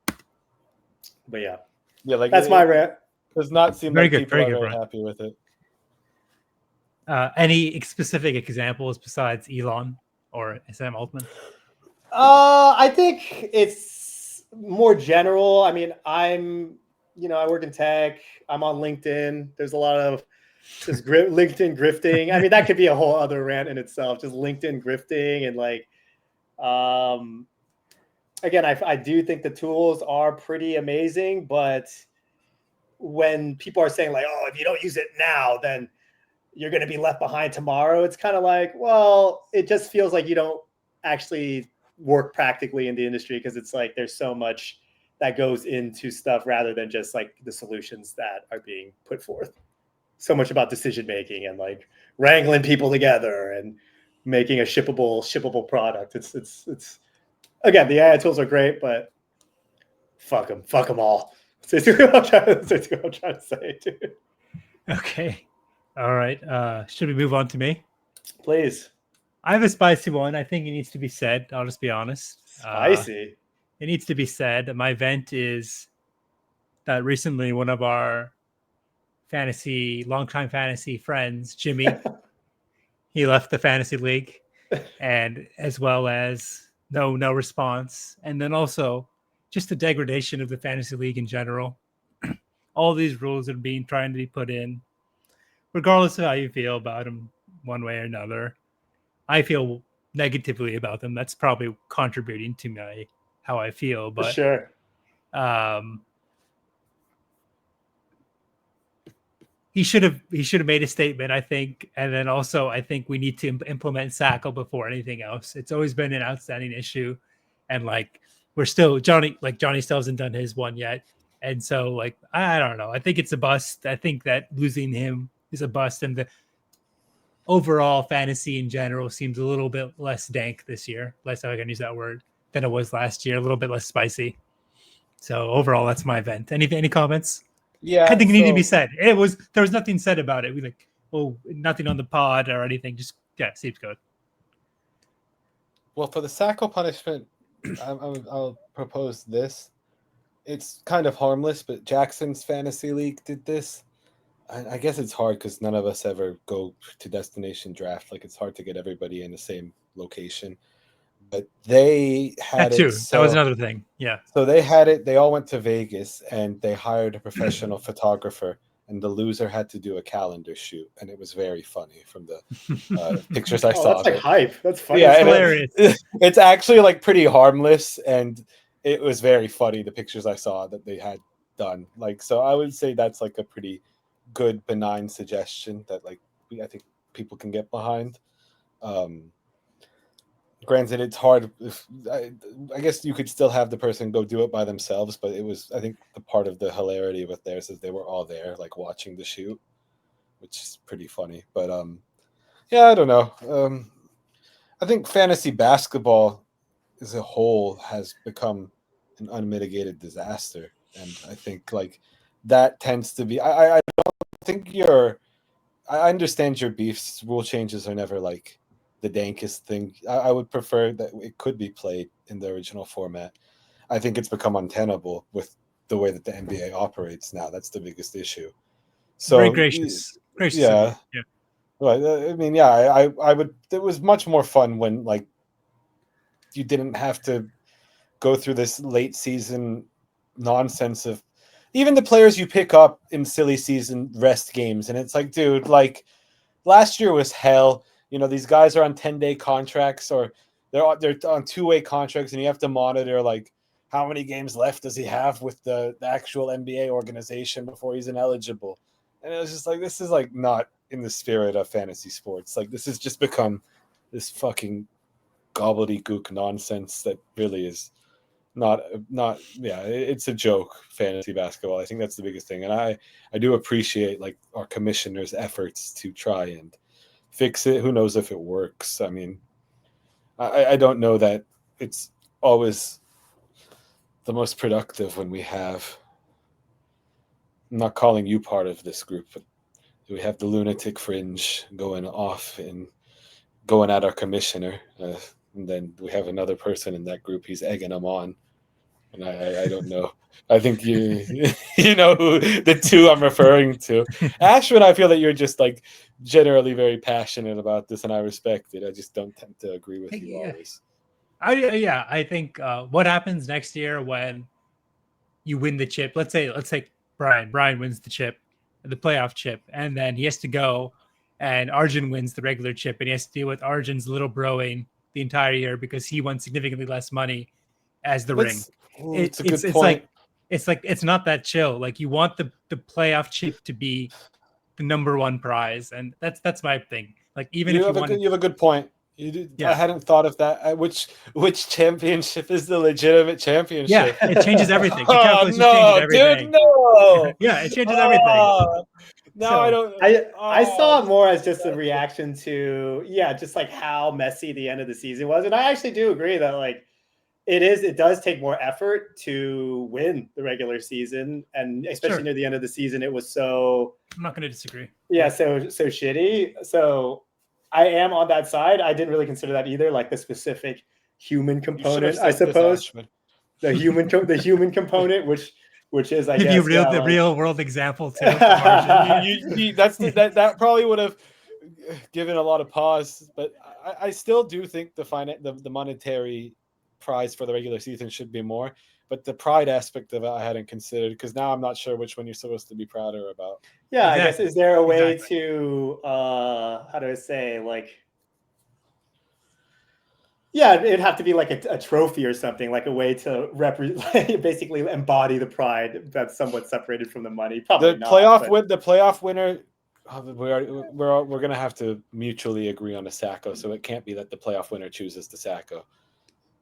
S3: But yeah, like that's my rant.
S2: Does not seem like people are very happy with it.
S1: Any specific examples besides Elon or Sam Altman?
S3: I think it's more general. I mean, I work in tech. I'm on LinkedIn. There's a lot of just LinkedIn grifting. I mean, that could be a whole other rant in itself. Just LinkedIn grifting and like, again, I do think the tools are pretty amazing, but when people are saying like, oh, if you don't use it now, then you're going to be left behind tomorrow. It's kind of like, well, it just feels like you don't actually work practically in the industry because it's like there's so much that goes into stuff rather than just like the solutions that are being put forth. So much about decision making and like wrangling people together and making a shippable product. It's again, the AI tools are great, but fuck them all. That's what I'm trying to say, dude.
S1: Okay. All right. Should we move on to me?
S3: Please.
S1: I have a spicy one. I think it needs to be said. I'll just be honest.
S3: Spicy.
S1: It needs to be said. My vent is that recently one of our longtime fantasy friends, Jimmy, he left the fantasy league, and as well as no response, and then also just the degradation of the fantasy league in general. All these rules are trying to be put in, regardless of how you feel about them, one way or another. I feel negatively about them. That's probably contributing to how I feel. But
S3: for sure.
S1: He should have made a statement, I think, and then also I think we need to implement Sackle before anything else. It's always been an outstanding issue, and like Johnny still hasn't done his one yet, and so like I don't know. I think it's a bust. I think that losing him is a bust, and the overall fantasy in general seems a little bit less dank this year. Less, I can use that word, than it was last year. A little bit less spicy. So overall, that's my event. Any comments?
S2: Yeah,
S1: I think it needed to be said. There was nothing said about it. We like, nothing on the pod or anything. Just seems good.
S2: Well, for the Sacco punishment, I'll propose this. It's kind of harmless, but Jackson's fantasy league did this. I guess it's hard because none of us ever go to destination draft. Like it's hard to get everybody in the same location. But they had
S1: that too.
S2: it.
S1: That was another thing. Yeah.
S2: So they had it. They all went to Vegas and they hired a professional photographer, and the loser had to do a calendar shoot, and it was very funny from the pictures I saw.
S3: That's like hype. That's funny.
S1: Yeah, it's hilarious.
S2: It's actually like pretty harmless, and it was very funny. The pictures I saw that they had done. Like, so I would say that's like a pretty good benign suggestion that like I think people can get behind. Granted, it's hard. I guess you could still have the person go do it by themselves, but it was, I think, the part of the hilarity with theirs is they were all there, like watching the shoot, which is pretty funny. But yeah, I don't know. I think fantasy basketball as a whole has become an unmitigated disaster, and I think like that tends to be. I don't think I understand your beefs. Rule changes are never like the dankest thing. I would prefer that it could be played in the original format. I think it's become untenable with the way that the NBA operates now. That's the biggest issue. So
S1: very gracious.
S2: Yeah.
S1: Yeah.
S2: Well, I mean, yeah, I would. It was much more fun when like you didn't have to go through this late season nonsense of even the players you pick up in silly season rest games, and it's like, dude, like last year was hell. You know, these guys are on 10-day contracts or they're on two-way contracts, and you have to monitor like how many games left does he have with the actual NBA organization before he's ineligible. And it was just like, this is like not in the spirit of fantasy sports. Like this has just become this fucking gobbledygook nonsense that really is not it's a joke, fantasy basketball. I think that's the biggest thing. And I do appreciate like our commissioner's efforts to try and fix it. Who knows if it works? I mean, I don't know that it's always the most productive when we have. I'm not calling you part of this group, but we have the lunatic fringe going off and going at our commissioner, and then we have another person in that group. He's egging them on, and I don't know. I think you know who the two I'm referring to. Ashwin, I feel that you're just like generally very passionate about this, and I respect it. I just don't tend to agree with you always.
S1: I think what happens next year when you win the chip? Let's say Brian wins the chip, the playoff chip, and then he has to go, and Arjun wins the regular chip, and he has to deal with Arjun's little broing the entire year because he won significantly less money as the ring.
S2: It's a good point.
S1: It's not that chill. Like you want the playoff chip to be the number one prize, and that's my thing. Like even if you
S2: have a good point. I hadn't thought of that. Which championship is the legitimate championship?
S1: Yeah, it changes everything.
S2: Oh no, dude, no.
S1: Yeah, it changes everything.
S2: Now I don't.
S3: I saw it more as just a reaction to just like how messy the end of the season was, and I actually do agree that like it does take more effort to win the regular season, and especially near the end of the season, it was so.
S1: I'm not going to disagree.
S3: Yeah, so shitty. So I am on that side. I didn't really consider that either, like the specific human component, I suppose. The human component, which is, I guess,
S1: the real world example too.
S2: That probably would have given a lot of pause, but I still do think the monetary prize for the regular season should be more. But the pride aspect of it, I hadn't considered because now I'm not sure which one you're supposed to be prouder about.
S3: Yeah, exactly. I guess is there a way to how do I say like? Yeah, it'd have to be like a trophy or something, like a way to basically embody the pride that's somewhat separated from the money. Probably
S2: the playoff winner. We're gonna have to mutually agree on a Sacco, so it can't be that the playoff winner chooses the Sacco.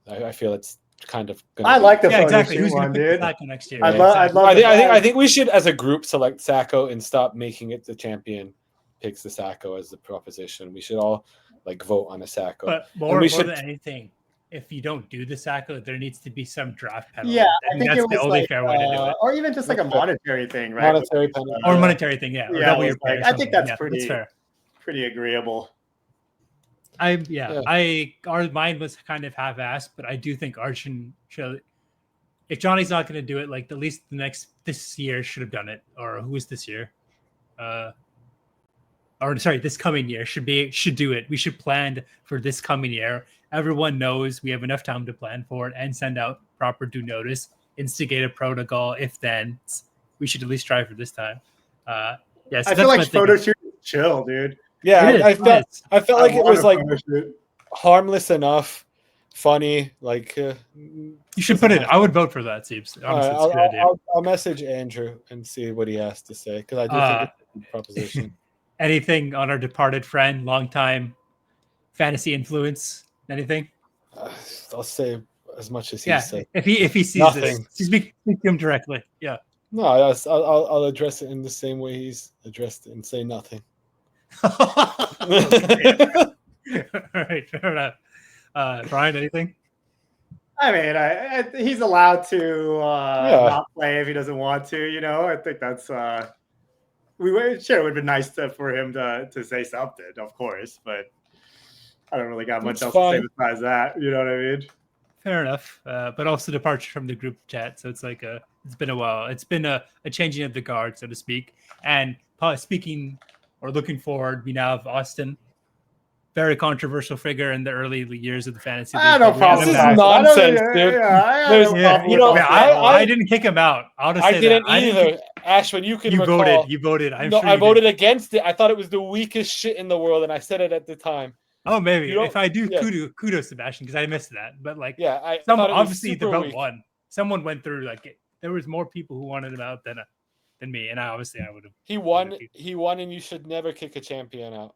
S2: I feel it's kind of.
S3: I like the
S1: exactly.
S3: Who's
S1: one, dude.
S3: Next year.
S2: I think we should, as a group, select Sacco and stop making it the champion picks the Sacco as the proposition. We should all like vote on a Sacco.
S1: But more than anything, if you don't do the Sacco, there needs to be some draft penalty.
S3: Yeah, I think
S1: that's
S3: it was
S1: the only fair way to do it.
S3: Or even just like a monetary thing, right?
S2: Monetary penalty.
S1: Or monetary thing, yeah.
S3: I think that's
S1: pretty fair.
S3: Pretty agreeable.
S1: Our mind was kind of half-assed, but I do think Arjun should. If Johnny's not going to do it, like at least this year should have done it. Or who is this year? This coming year should do it. We should plan for this coming year. Everyone knows we have enough time to plan for it and send out proper due notice, instigate a protocol. If then, we should at least try for this time.
S3: I feel like photo shoot chill, dude.
S2: Yeah, I felt like it was like harmless enough, funny. Like
S1: you should put it. I would vote for that, Seeps.
S2: I'll message Andrew and see what he has to say because I do think it's a good proposition.
S1: Anything on our departed friend, longtime fantasy influence? Anything?
S2: I'll say as much as he said.
S1: If he sees
S2: Nothing.
S1: this, speak to him directly. Yeah.
S2: No, I'll address it in the same way he's addressed it and say nothing.
S1: All right, fair enough. Brian, anything?
S3: I mean, he's allowed to not play if he doesn't want to. You know, I think that's it would have been nice for him to say something, of course, but I don't really got much else to say besides that. You know what I mean?
S1: Fair enough. But also departure from the group chat, so it's like it's been a while. It's been a changing of the guard, so to speak. And speaking or looking forward, we now have Austin, very controversial figure in the early years of the fantasy league.
S2: I don't problem. This is nonsense, dude.
S1: I didn't kick him out.
S2: I didn't either. Ashwin, you can recall.
S1: You voted.
S2: I voted against it. I thought it was the weakest shit in the world, and I said it at the time.
S1: Oh, maybe. If I do, kudos, Sebastian, because I missed that. But like, obviously the vote won. Someone went through there was more people who wanted him out than me, and I would have.
S2: He won, and you should never kick a champion out.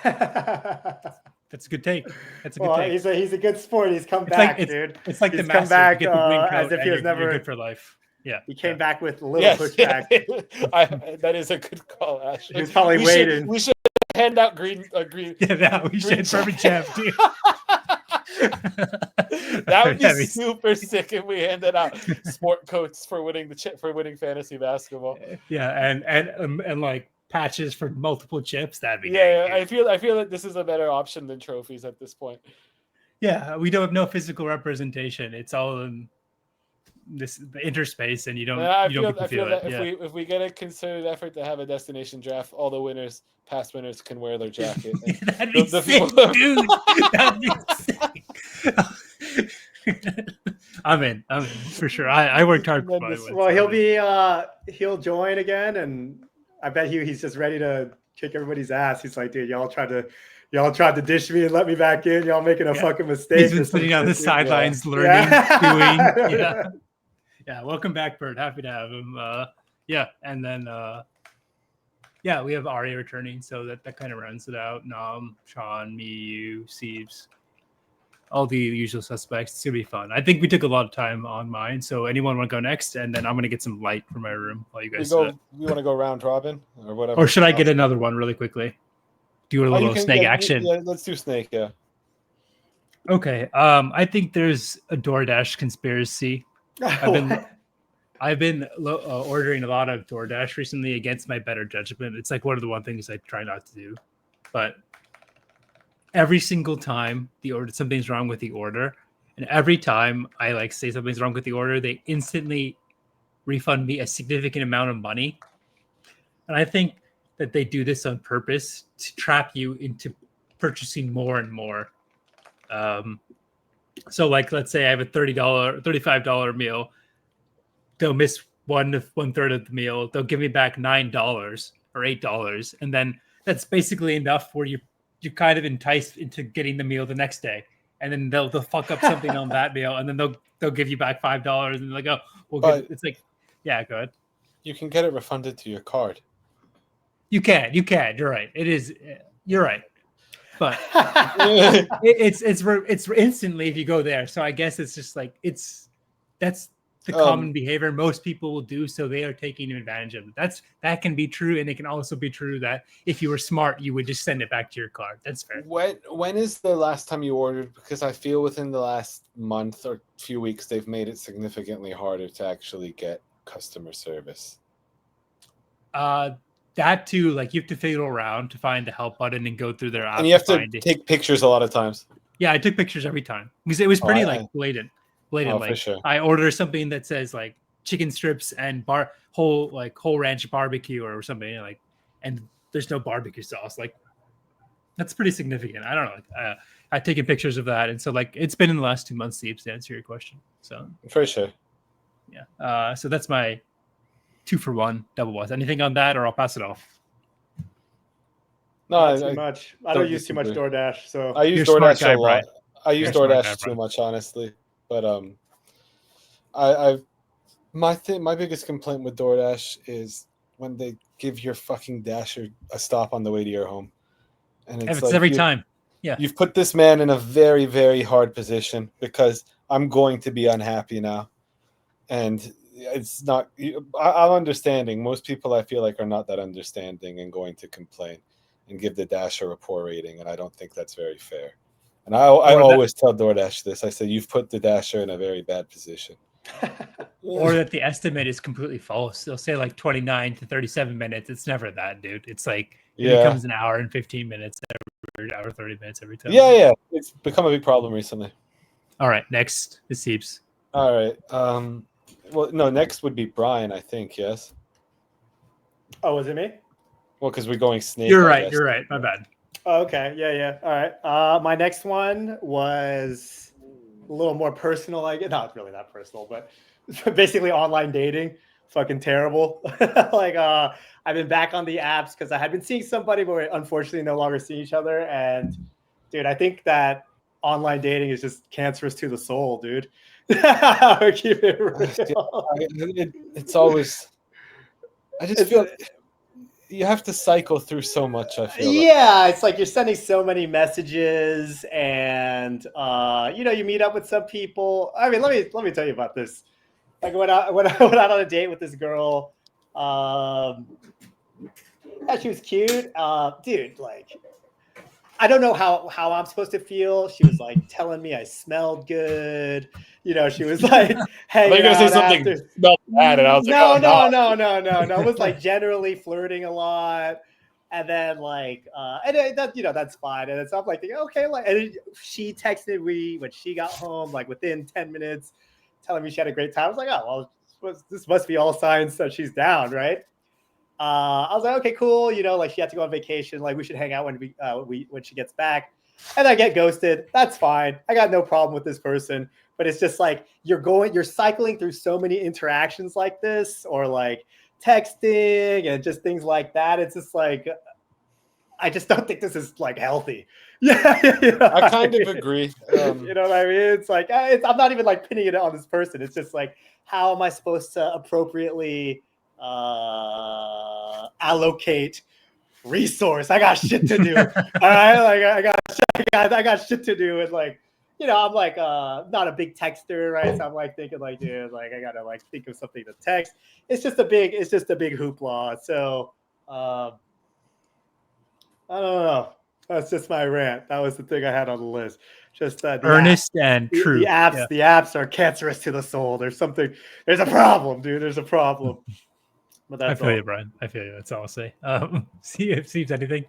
S1: That's a good take. That's a good take.
S3: He's a good sport. He's come back, dude.
S1: It's like
S3: he's
S1: the come back
S3: as if he was never
S1: good for life. Yeah,
S3: he came back with a little pushback.
S2: That is a good call, Ash.
S3: He was probably waiting.
S2: We should hand out green.
S1: Yeah, we should perfect champ, dude.
S2: That would be super sick if we handed out sport coats for winning fantasy basketball.
S1: Yeah, and like patches for multiple chips. That'd be
S2: I feel that this is a better option than trophies at this point.
S1: Yeah, we don't have no physical representation. It's all in the interspace, and you don't.
S2: I feel that if we get a concerted effort to have a destination draft, all the past winners can wear their jacket.
S1: That'd be sick, dude. That'd be sick. I'm in for sure. I worked hard for
S3: Well, he'll join again, and I bet he's just ready to kick everybody's ass. He's like, dude, y'all tried to dish me and let me back in. Y'all making a fucking mistake.
S1: He's been sitting on the sidelines learning, doing. Yeah. Welcome back, Bert. Happy to have him. And then we have Ari returning, so that kind of rounds it out. Nam, Sean, me, you, Sieves, all the usual suspects. It's gonna be fun. I think we took a lot of time on mine, so anyone want to go next? And then I'm gonna get some light from my room while you guys.
S2: You want to go round robin or whatever?
S1: Or should I get another one really quickly? Do a little snake action.
S2: Yeah, let's do snake. Yeah.
S1: Okay. I think there's a DoorDash conspiracy. I've been ordering a lot of DoorDash recently against my better judgment. It's like one of the things I try not to do, but every single time something's wrong with the order, and every time I say something's wrong with the order, they instantly refund me a significant amount of money. And I think that they do this on purpose to trap you into purchasing more and more. So let's say I have a $35 meal. They'll miss one third of the meal. They'll give me back $9 or $8. And then that's basically enough where you're kind of enticed into getting the meal the next day. And then they'll fuck up something on that meal. And then they'll give you back $5. And they're like, oh, well, it's like, yeah, go ahead.
S2: You can get it refunded to your card. You
S1: can. You're right. It is. You're right. But it's instantly if you go there. So I guess it's just that's the common behavior most people will do. So they are taking advantage of it. That can be true, and it can also be true that if you were smart, you would just send it back to your card. That's fair.
S2: When is the last time you ordered? Because I feel within the last month or few weeks they've made it significantly harder to actually get customer service.
S1: That too, you have to fiddle around to find the help button and go through their app.
S2: And you have to take pictures a lot of times.
S1: Yeah, I took pictures every time because it was pretty blatant.
S2: For sure.
S1: I order something that says chicken strips and whole ranch barbecue or something and there's no barbecue sauce. That's pretty significant. I don't know. I've taken pictures of that, and so it's been in the last 2 months to answer your question. So
S2: for sure.
S1: Yeah. So that's my 2-for-1 double was. Anything on that, or I'll pass it off?
S3: No, not too much. I don't use too much DoorDash, so
S2: I use DoorDash a lot. I use DoorDash too much, honestly. But my biggest complaint with DoorDash is when they give your fucking dasher a stop on the way to your home, and it's
S1: every time. Yeah,
S2: you've put this man in a very, very hard position because I'm going to be unhappy now, and it's not. I'm understanding. Most people I feel like are not that understanding and going to complain and give the dasher a poor rating, and I don't think that's very fair. And I always tell DoorDash this. I say, you've put the dasher in a very bad position.
S1: Or that the estimate is completely false. They'll say 29 to 37 minutes. It's never that, dude. It's it becomes an hour and 15 minutes every hour, 30 minutes every time.
S2: Yeah. It's become a big problem recently.
S1: All right. Next is Seeps.
S2: All right. Well, no, next would be Brian, I think, yes?
S3: Oh, was it me?
S2: Well, because we're going snake.
S1: You're right. My bad.
S3: Oh, okay. Yeah. All right. My next one was a little more personal. Not really that personal, but basically online dating. Fucking terrible. I've been back on the apps because I had been seeing somebody, but we're unfortunately no longer seeing each other. And dude, I think that online dating is just cancerous to the soul, dude. Keep it real.
S2: It's always. I just feel. You have to cycle through so much, I feel.
S3: Yeah, it's you're sending so many messages, and you meet up with some people. I mean, let me tell you about this. I went out on a date with this girl. Yeah, she was cute. Dude, I don't know how I'm supposed to feel. She was telling me I smelled good. She was hanging
S2: out. Gonna say something smelled bad, and I was
S3: no. It was generally flirting a lot, and then that's fine. And it's I'm okay. And she texted me when she got home, within 10 minutes, telling me she had a great time. I was like, oh well, this must be all signs that she's down, right? I was like, okay, cool. She had to go on vacation. We should hang out when she gets back. and I get ghosted. That's fine. I got no problem with this person. But it's just like you're cycling through so many interactions like this, or like texting and just things like that. It's just like I just don't think this is like healthy. Yeah,
S2: I kind of agree.
S3: You know what I mean? It's like I'm not even like pinning it on this person. It's just like, how am I supposed to appropriately allocate resource? I got shit to do. All right, like I got shit to do, and like, I'm like not a big texter, right? So I'm like thinking like, dude, like I gotta like think of something to text. It's just a big hoopla. So I don't know. That's just my rant. That was the thing I had on the list. Just
S1: earnest and true.
S3: The apps are cancerous to the soul. There's a problem, dude. There's a problem. But that's
S1: I feel you, Brian. I feel you. That's all I'll say. See if anything.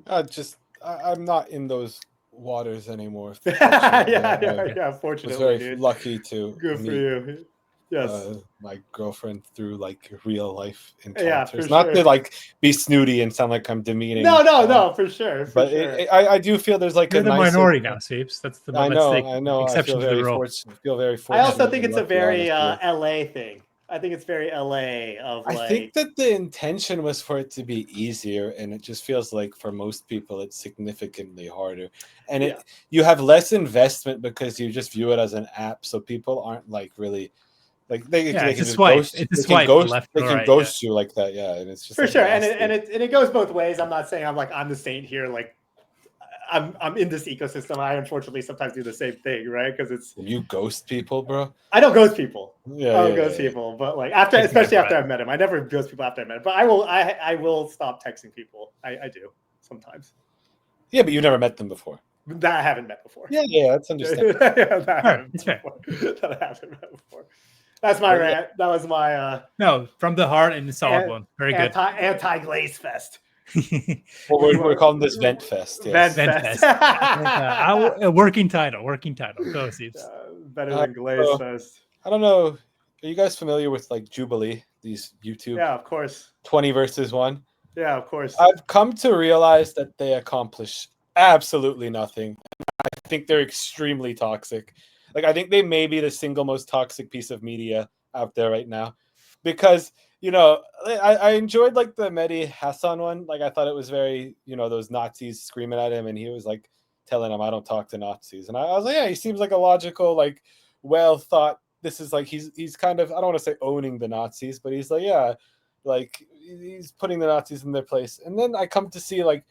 S2: I'm not in those waters anymore.
S3: Yeah. Fortunately,
S2: I was very lucky to
S3: Good for you. Yes.
S2: My girlfriend through like real life encounters.
S3: Yeah, for
S2: Not
S3: sure.
S2: to like be snooty and sound like I'm demeaning.
S3: No, for sure.
S2: But I do feel there's like
S1: You're
S2: a
S1: the
S2: nice
S1: minority now, Seeps. That's the
S2: I know.
S1: exception to the rule.
S2: I feel very fortunate.
S3: I also think it's a
S2: lucky,
S3: very
S2: honestly.
S3: LA thing. I think it's very LA
S2: I think that the intention was for it to be easier, and it just feels like for most people it's significantly harder. And you have less investment because you just view it as an app, so people aren't like really like they can just ghost. They can ghost you like that, and it's just
S3: for
S2: like
S3: sure.
S2: nasty.
S3: And it goes both ways. I'm not saying I'm the saint here, like. I'm in this ecosystem. I unfortunately sometimes do the same thing, right? Because it's
S2: you ghost people, bro.
S3: I don't ghost people.
S2: Yeah,
S3: I don't ghost people, but like especially after I've met him, I never ghost people after I met him. But I will stop texting people. I do sometimes.
S2: Yeah, but you never met them before.
S3: That I haven't met before.
S2: Yeah, that's understandable.
S3: That I haven't met before. That's my rant. That was my
S1: no, from the heart and the solid one. Very good.
S3: Anti Glaze-Fest.
S2: Well, we're calling this VentFest. Yes.
S1: VentFest. A working title. Go, Seeps.
S3: Better than Glaze-Fest.
S2: I don't know. Are you guys familiar with like Jubilee? These YouTube.
S3: Yeah, of course.
S2: 20 versus 1.
S3: Yeah, of course.
S2: I've come to realize that they accomplish absolutely nothing. I think they're extremely toxic. Like I think they may be the single most toxic piece of media out there right now, because. I enjoyed like the Mehdi Hassan one. Like I thought it was very, those Nazis screaming at him, and he was like telling him, "I don't talk to Nazis." And I was like, yeah, he seems like a logical, like well thought. This is like he's kind of, I don't want to say owning the Nazis, but he's like, yeah, like he's putting the Nazis in their place. And then I come to see like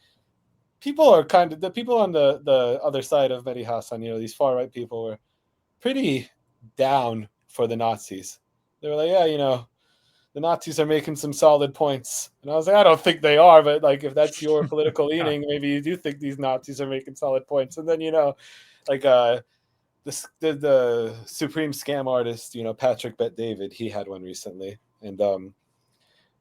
S2: people are kind of the people on the other side of Mehdi Hassan. These far right people were pretty down for the Nazis. They were like, yeah, the Nazis are making some solid points. And I was like, I don't think they are, but like if that's your political leaning, maybe you do think these Nazis are making solid points. And then, like the supreme scam artist, Patrick Bet-David, he had one recently. And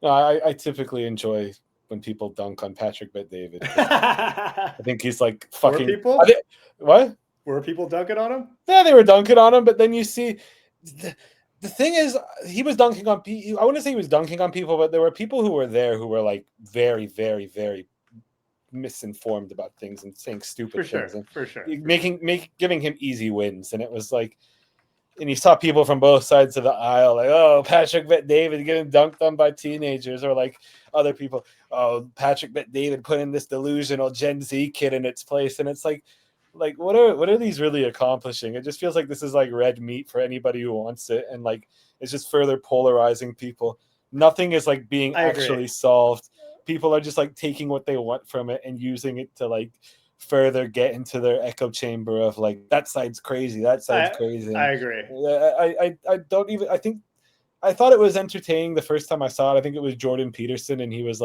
S2: I typically enjoy when people dunk on Patrick Bet-David. I think he's like fucking
S3: people.
S2: What?
S3: Were people dunking on him?
S2: Yeah, they were dunking on him, but then you see the thing is, he was dunking on people. I wouldn't say he was dunking on people, but there were people who were there who were like very, very, very misinformed about things and saying stupid things.
S3: For sure.
S2: Giving him easy wins. And it was like, and you saw people from both sides of the aisle, like, oh, Patrick Bet-David getting dunked on by teenagers, or like other people, oh, Patrick Bet-David putting this delusional Gen Z kid in its place. And it's like what are these really accomplishing? It just feels like this is like red meat for anybody who wants it, and like it's just further polarizing people. Nothing is like being actually solved. People are just like taking what they want from it and using it to like further get into their echo chamber of like that side's crazy, that side's crazy.
S3: I agree.
S2: I don't even. I thought it was entertaining the first time I saw it. I think it was Jordan Peterson, and he was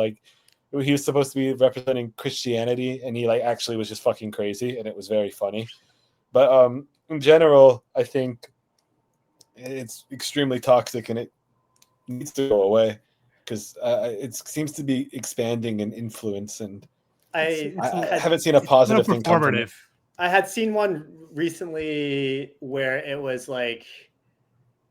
S2: supposed to be representing Christianity, and he like actually was just fucking crazy, and it was very funny. But in general, I think it's extremely toxic, and it needs to go away because it seems to be expanding in influence, and I haven't seen a positive thing come from it.
S3: I had seen one recently where it was like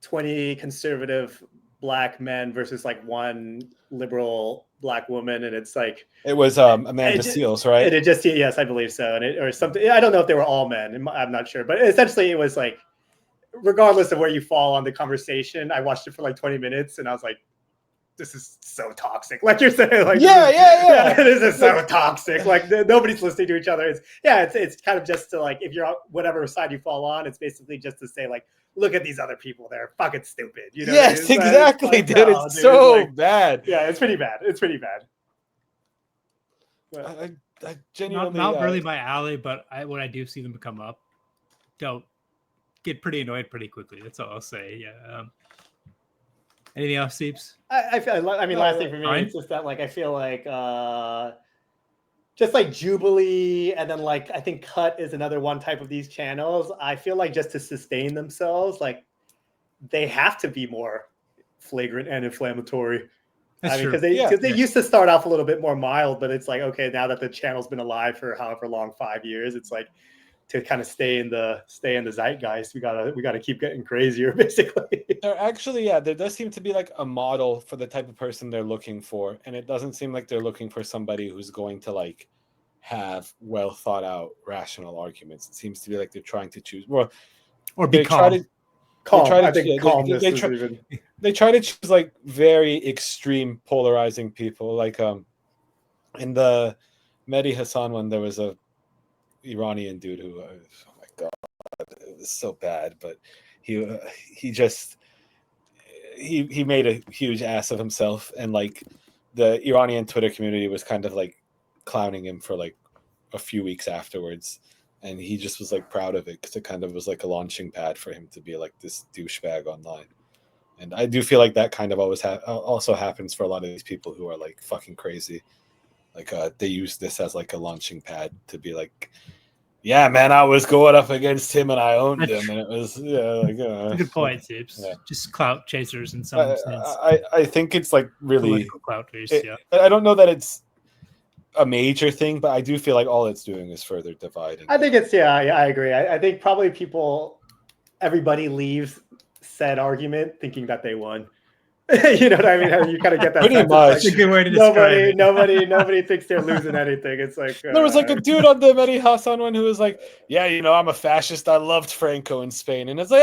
S3: 20 conservative black men versus like one liberal black woman, and it's like
S2: it was Amanda Seals, right?
S3: And it just yes, I believe so, and or something. I don't know if they were all men. I'm not sure, but essentially it was like, regardless of where you fall on the conversation, I watched it for like 20 minutes, and I was like, this is so toxic. Like you're saying, like
S2: yeah.
S3: This is so toxic. Like nobody's listening to each other. It's kind of just to like, if you're on whatever side you fall on, it's basically just to say like, look at these other people. They're fucking stupid. You know?
S2: Yes, exactly, like, dude. It's so like, bad.
S3: Yeah, it's pretty bad. It's pretty bad.
S2: I genuinely
S1: not really my alley, but when I do see them come up, don't get pretty annoyed pretty quickly. That's all I'll say. Yeah. Anything else, Seeps?
S3: Last thing for me,
S1: Fine.
S3: It's just that like I feel like just like Jubilee, and then like I think Cut is another one type of these channels. I feel like just to sustain themselves, like they have to be more flagrant and inflammatory. Because they used to start off a little bit more mild, but it's like, okay, now that the channel's been alive for however long, 5 years, it's like, to kind of stay in the zeitgeist, we gotta keep getting crazier, basically.
S2: There actually, there does seem to be like a model for the type of person they're looking for, and it doesn't seem like they're looking for somebody who's going to like have well thought out rational arguments. It seems to be like they're trying to choose
S1: or be calm.
S2: They try to choose like very extreme polarizing people. Like in the Mehdi Hassan one, there was a Iranian dude who, oh my god, it was so bad, but he made a huge ass of himself, and like the Iranian Twitter community was kind of like clowning him for like a few weeks afterwards, and he just was like proud of it because it kind of was like a launching pad for him to be like this douchebag online. And I do feel like that kind of always also happens for a lot of these people who are like fucking crazy. Like they use this as like a launching pad to be like, yeah, man, I was going up against him and I owned him, and it was
S1: good point, Tips. Yeah. Just clout chasers in some sense.
S2: I think it's like really
S1: political clout chasers. Yeah.
S2: I don't know that it's a major thing, but I do feel like all it's doing is further dividing.
S3: I think it's I agree. I think probably everybody leaves said argument thinking that they won. You know what I mean? You kind of get that.
S2: Pretty much.
S1: That's a good way to describe it.
S3: Nobody thinks they're losing anything. It's like
S2: there was like a dude on the Mehdi Hassan one who was like, "Yeah, you know, I'm a fascist. I loved Franco in Spain," and it's like,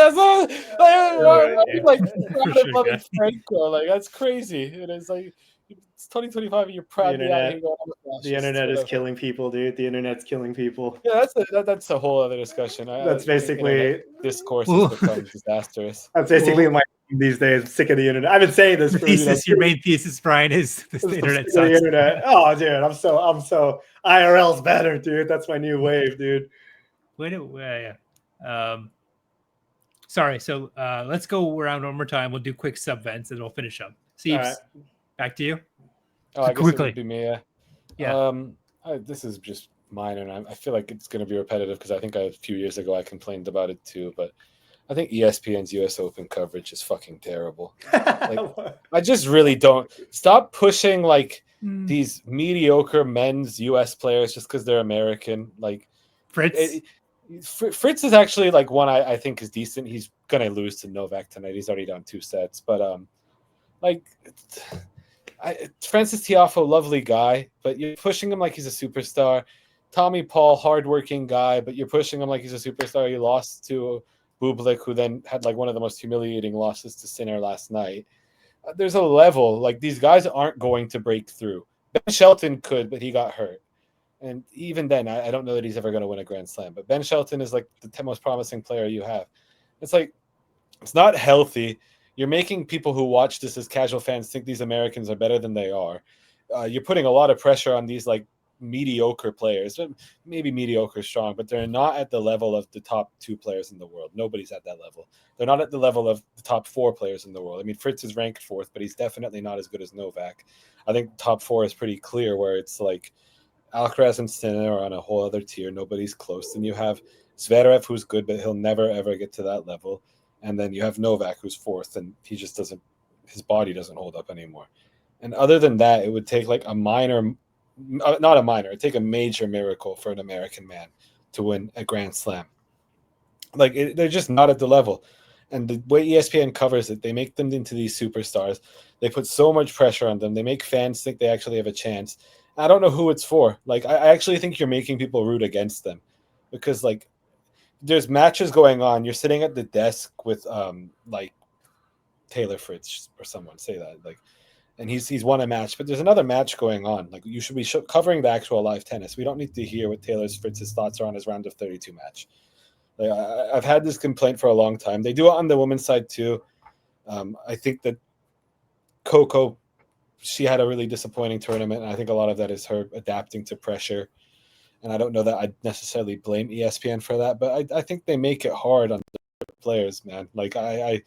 S2: loving Franco. Like that's crazy. It is like it's 2025, and you're proud.
S3: The internet is killing people, dude. The internet's killing people.
S2: Yeah, that's a whole other discussion.
S3: That's basically
S2: discourse has become disastrous.
S3: That's basically my these days. I'm sick of the internet. I've been saying this.
S1: Your main thesis, Brian, is the internet.
S3: The internet. Oh, dude, I'm so IRL's better, dude. That's my new wave, dude.
S1: Sorry. So let's go around one more time. We'll do quick sub vents and we'll finish up. Seeps, back to you.
S2: Oh, I guess
S1: quickly.
S2: It would be me. Yeah. This is just mine, and I feel like it's going to be repetitive because I think a few years ago I complained about it too, but I think ESPN's US Open coverage is fucking terrible. Like, I just really don't. Stop pushing like these mediocre men's US players just because they're American. Like
S1: Fritz
S2: is actually like one I think is decent. He's gonna lose to Novak tonight. He's already down 2 sets, but Francis Tiafoe, lovely guy, but you're pushing him like he's a superstar. Tommy Paul, hardworking guy, but you're pushing him like he's a superstar. He lost to Bublik, who then had like one of the most humiliating losses to Sinner last night. There's a level, like these guys aren't going to break through. Ben Shelton could, but he got hurt. And even then, I don't know that he's ever going to win a Grand Slam. But Ben Shelton is like the most promising player you have. It's like, it's not healthy. You're making people who watch this as casual fans think these Americans are better than they are. You're putting a lot of pressure on these like mediocre players. Maybe mediocre strong, but they're not at the level of the top 2 players in the world. Nobody's at that level. They're not at the level of the top 4 players in the world. I mean, Fritz is ranked 4th, but he's definitely not as good as Novak. I think top 4 is pretty clear, where it's like Alcaraz and Sinner are on a whole other tier. Nobody's close. And you have Zverev, who's good, but he'll never, ever get to that level. And then you have Novak, who's 4th, and he just doesn't, his body doesn't hold up anymore. And other than that, it would take like it'd take a major miracle for an American man to win a Grand Slam. Like they're just not at the level. And the way ESPN covers it, they make them into these superstars. They put so much pressure on them. They make fans think they actually have a chance. I don't know who it's for. Like, I actually think you're making people root against them, because like there's matches going on. You're sitting at the desk with like Taylor Fritz or someone, say that, like, and he's won a match, but there's another match going on. Like, you should be covering the actual live tennis. We don't need to hear what Taylor Fritz's thoughts are on his round of 32 match. Like, I've had this complaint for a long time. They do it on the women's side too. I think that Coco, she had a really disappointing tournament, and I think a lot of that is her adapting to pressure. And I don't know that I'd necessarily blame ESPN for that, but I think they make it hard on the players, man. Like, I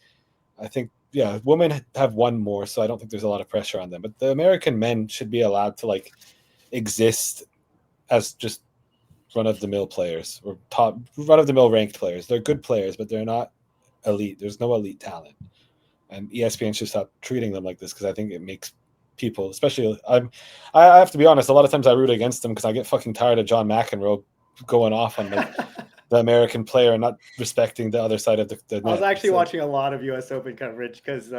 S2: think, yeah, women have won more, so I don't think there's a lot of pressure on them. But the American men should be allowed to like exist as just run-of-the-mill players, or top run-of-the-mill ranked players. They're good players, but they're not elite. There's no elite talent, and ESPN should stop treating them like this, because I think it makes people, especially I have to be honest, a lot of times I root against them because I get fucking tired of John McEnroe going off on like the American player and not respecting the other side of the net.
S3: I was actually watching a lot of U.S. Open coverage because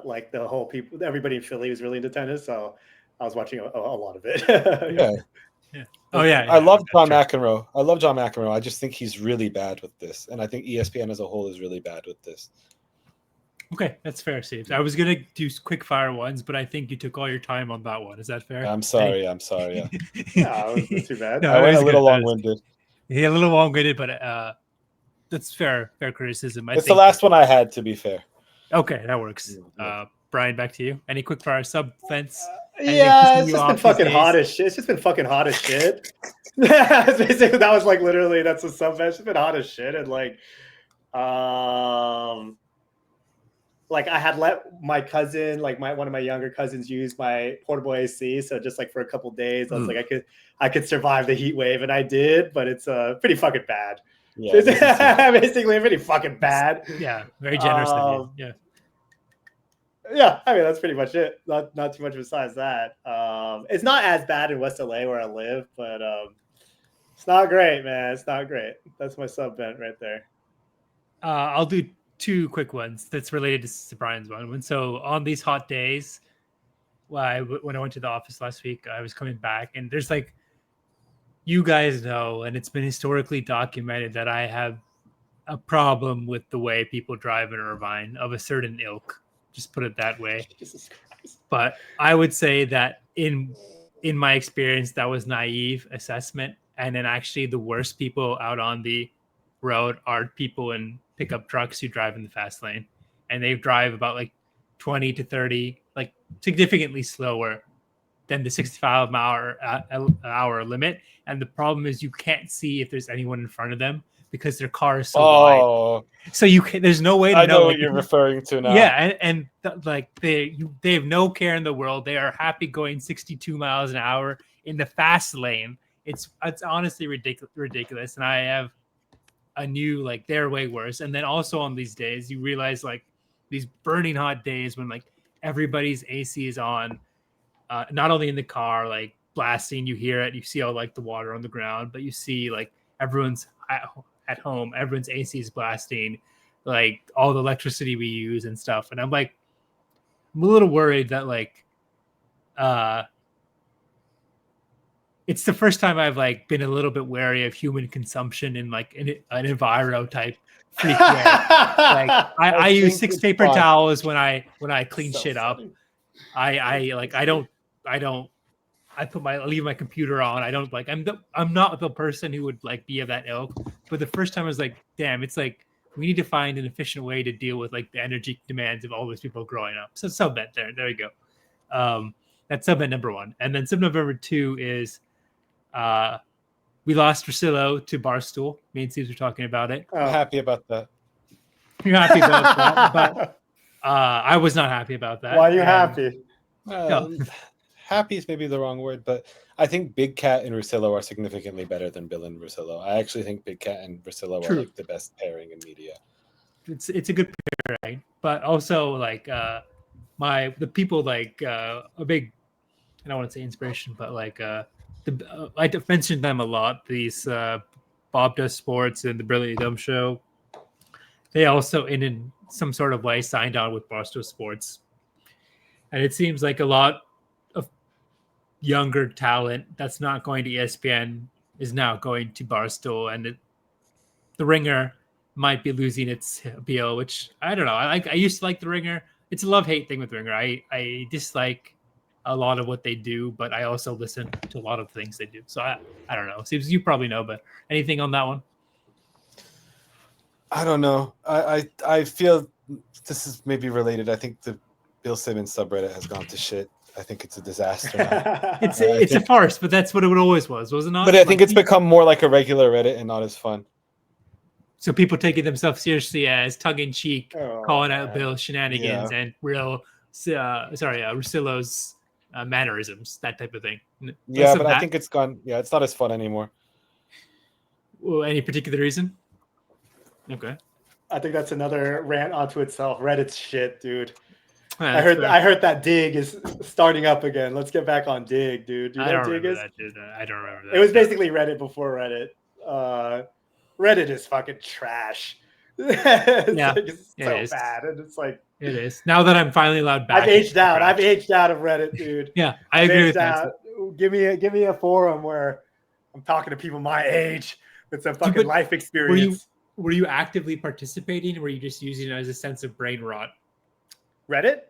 S3: like the whole everybody in Philly was really into tennis, so I was watching a lot of it.
S2: Yeah.
S1: Yeah. Oh yeah,
S2: I love John
S1: sure.
S2: McEnroe. I love John McEnroe. I just think he's really bad with this, and I think ESPN as a whole is really bad with this.
S1: Okay, that's fair, Steve. I was gonna do quick fire ones, but I think you took all your time on that one. Is that fair?
S2: I'm sorry. Yeah.
S3: No, it wasn't too bad.
S1: No,
S2: I
S1: it
S2: went
S1: was
S2: a little
S1: good.
S2: long-winded.
S1: Yeah, a little long-winded, but that's fair criticism.
S2: It's the last one I had, to be fair.
S1: Okay, that works. Brian, back to you. Any quick fire sub fence?
S3: Yeah, it's just been fucking hot as shit. It's just been fucking hot as shit. Basically, that was like literally that's a sub fence. It's been hot as shit, and like I had let my cousin, like one of my younger cousins, use my portable AC. So just like for a couple days, I was like, I could survive the heat wave, and I did. But it's pretty fucking bad. Yeah, basically pretty fucking bad.
S1: Yeah, very generous of you. Yeah.
S3: Yeah, I mean that's pretty much it. Not too much besides that. It's not as bad in West LA where I live, but it's not great, man. It's not great. That's my sub vent right there.
S1: I'll do two quick ones that's related to Brian's one. So on these hot days, when I went to the office last week, I was coming back, and there's like, you guys know, and it's been historically documented that I have a problem with the way people drive in Irvine of a certain ilk. Just put it that way.
S3: Jesus Christ.
S1: But I would say that in my experience, that was naive assessment. And then actually the worst people out on the road are people in pickup trucks who drive in the fast lane. And they drive about like 20 to 30, like significantly slower than the 65 hour limit. And the problem is you can't see if there's anyone in front of them because their car is so wide. So there's no way to know.
S2: I know what you're referring to now.
S1: Yeah, and like they have no care in the world. They are happy going 62 miles an hour in the fast lane. It's honestly ridiculous. And I have a new, like, they're way worse. And then also on these days, you realize like these burning hot days when like everybody's AC is on, not only in the car, like blasting, you hear it, you see all like the water on the ground, but you see like everyone's at home, everyone's AC is blasting, like all the electricity we use and stuff. And I'm like, I'm a little worried that like, it's the first time I've like been a little bit wary of human consumption in like an enviro type freak way. Like I use 6 paper towels when I clean so shit up. I leave my computer on. I don't like, I'm not the person who would like be of that ilk. But the first time I was like, damn, it's like, we need to find an efficient way to deal with like the energy demands of all those people growing up. So sub-bet there you go. That's sub-bet number 1. And then sub-bet number 2 is we lost Rosillo to Barstool. Me and Steve were talking about it.
S2: I'm happy about that.
S1: You're happy about that, but I was not happy about that.
S3: Why are you happy?
S2: Happy is maybe the wrong word, but I think Big Cat and Rosillo are significantly better than Bill and Rosillo. I actually think Big Cat and Rosillo are like the best pairing in media.
S1: It's a good pairing, but also like the people like a big, I don't want to say inspiration, but like I've mentioned them a lot. These Bob Does Sports and the Brilliantly Dumb Show. they also in some sort of way signed on with Barstool Sports. And it seems like a lot of younger talent that's not going to ESPN is now going to Barstool, and the Ringer might be losing its appeal, which I don't know. I used to like the Ringer. It's a love-hate thing with Ringer. I dislike a lot of what they do, but I also listen to a lot of things they do. So I don't know. Seems you probably know, but anything on that one?
S2: I don't know. I feel this is maybe related. I think the Bill Simmons subreddit has gone to shit. I think it's a disaster now.
S1: It's a farce, but that's what it always was it not?
S2: But I think it's become more like a regular Reddit and not as fun.
S1: So people taking themselves seriously as tongue-in-cheek, calling out Bill shenanigans and Russillo's mannerisms, that type of thing.
S2: Yeah, but I think it's gone. Yeah, it's not as fun anymore.
S1: Well, any particular reason? Okay.
S3: I think that's another rant onto itself. Reddit's shit, dude.
S1: Yeah,
S3: I heard that Dig is starting up again. Let's get back on Dig, dude.
S1: I don't remember that, dude. I don't remember that.
S3: It was basically Reddit before Reddit. Reddit is fucking trash. It's so bad, and it's like
S1: it is. Now that I'm finally allowed back,
S3: I've aged out. I've aged out of Reddit, dude.
S1: Yeah, I agree with that.
S3: Give me a forum where I'm talking to people my age with some fucking life experience.
S1: Were you actively participating, or were you just using it as a sense of brain rot?
S3: Reddit?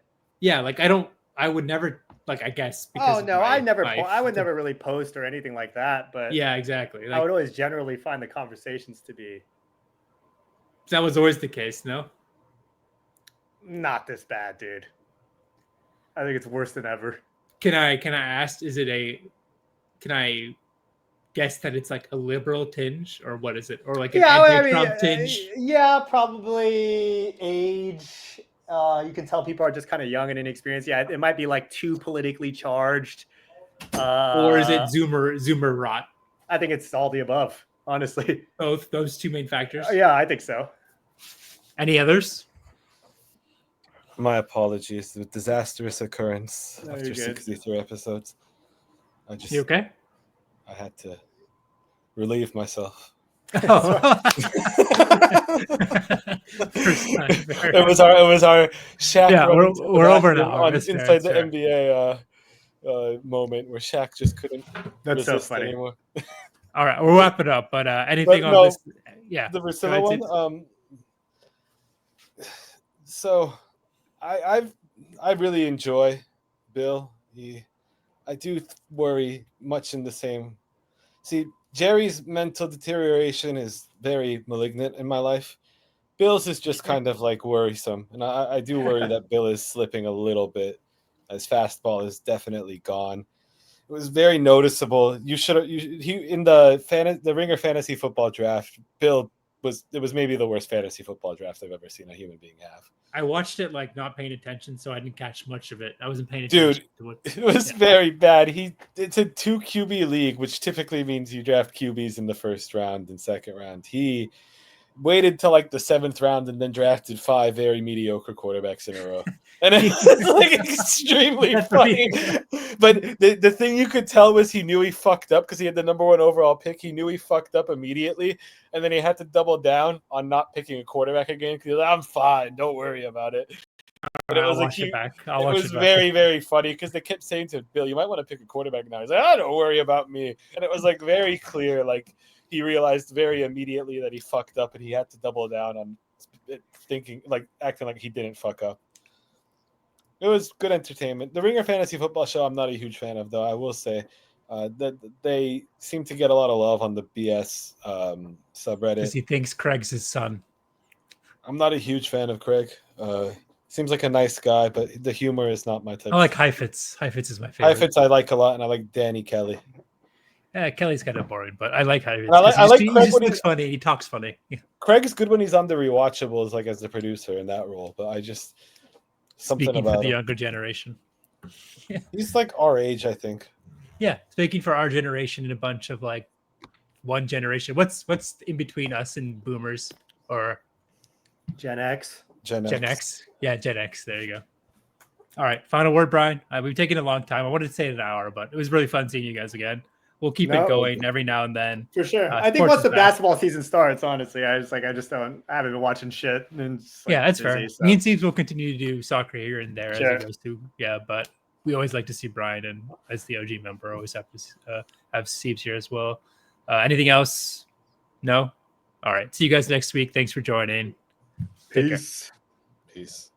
S1: Yeah, like I would never, like, I guess.
S3: Because I would never really post or anything like that. But
S1: yeah, exactly.
S3: I would always generally find the conversations to be.
S1: That was always the case, no?
S3: Not this bad, dude. I think it's worse than ever.
S1: Can I ask? Can I guess that it's like a liberal tinge, or what is it, or like an anti-Trump tinge?
S3: Yeah, probably age. You can tell people are just kind of young and inexperienced. Yeah, it might be like too politically charged.
S1: Or is it Zoomer rot?
S3: I think it's all the above, honestly.
S1: Both those two main factors?
S3: Yeah, I think so.
S1: Any others?
S2: My apologies. The disastrous occurrence after 63 episodes.
S1: You okay?
S2: I had to relieve myself.
S1: Oh.
S2: It was our Shaq.
S1: Yeah, we're over now.
S2: Inside the NBA moment where Shaq just couldn't.
S3: That's so funny.
S2: Anymore.
S1: All right, we'll wrap it up. But anything on this? Yeah,
S2: the Russillo one. So, I really enjoy Bill. I do worry much in the same. See, Jerry's mental deterioration is very malignant in my life. Bill's is just kind of like worrisome, and I do worry that Bill is slipping a little bit. His fastball is definitely gone. It was very noticeable. In the Ringer fantasy football draft, Bill was maybe the worst fantasy football draft I've ever seen a human being have.
S1: I watched it like not paying attention, so I didn't catch much of it. I wasn't paying attention to it.
S2: It was very bad. It's a 2 QB league, which typically means you draft QBs in the first round and second round. He waited till like the 7th round and then drafted 5 very mediocre quarterbacks in a row. And it's like extremely funny. But the thing you could tell was he knew he fucked up because he had the number 1 overall pick. He knew he fucked up immediately. And then he had to double down on not picking a quarterback again because he was like, I'm fine. Don't worry about it. But it was very, very funny because they kept saying to Bill, you might want to pick a quarterback now. He's like, don't worry about me. And it was like very clear, like he realized very immediately that he fucked up and he had to double down on thinking, like acting like he didn't fuck up. It was good entertainment. The Ringer Fantasy Football Show, I'm not a huge fan of, though. I will say that they seem to get a lot of love on the BS subreddit.
S1: Because he thinks Craig's his son.
S2: I'm not a huge fan of Craig. Seems like a nice guy, but the humor is not my type.
S1: I like Heifetz. Heifetz is my favorite.
S2: Heifetz I like a lot, and I like Danny Kelly.
S1: Yeah, Kelly's kind of boring, but I like Heifetz.
S2: I like
S1: he
S2: Craig
S1: just looks funny. He talks funny.
S2: Craig is good when he's on the rewatchables, like as the producer in that role. But I just something
S1: speaking
S2: about
S1: for the
S2: him.
S1: Younger generation.
S2: Yeah. He's like our age, I think.
S1: Yeah, speaking for our generation and a bunch of like one generation. What's in between us and boomers or
S3: Gen X?
S1: Gen X. Yeah, Gen X. There you go. All right. Final word, Brian. We've taken a long time. I wanted to say an hour, but it was really fun seeing you guys again. we'll keep it going every now and then.
S3: For sure. I think once the basketball season starts, honestly, I haven't been watching shit. And
S1: that's fair. Me and Steves will continue to do soccer here and there as it goes to. Yeah, but we always like to see Brian, and as the OG member, always have to have Steves here as well. Anything else? No? All right. See you guys next week. Thanks for joining.
S3: Peace.
S2: Peace.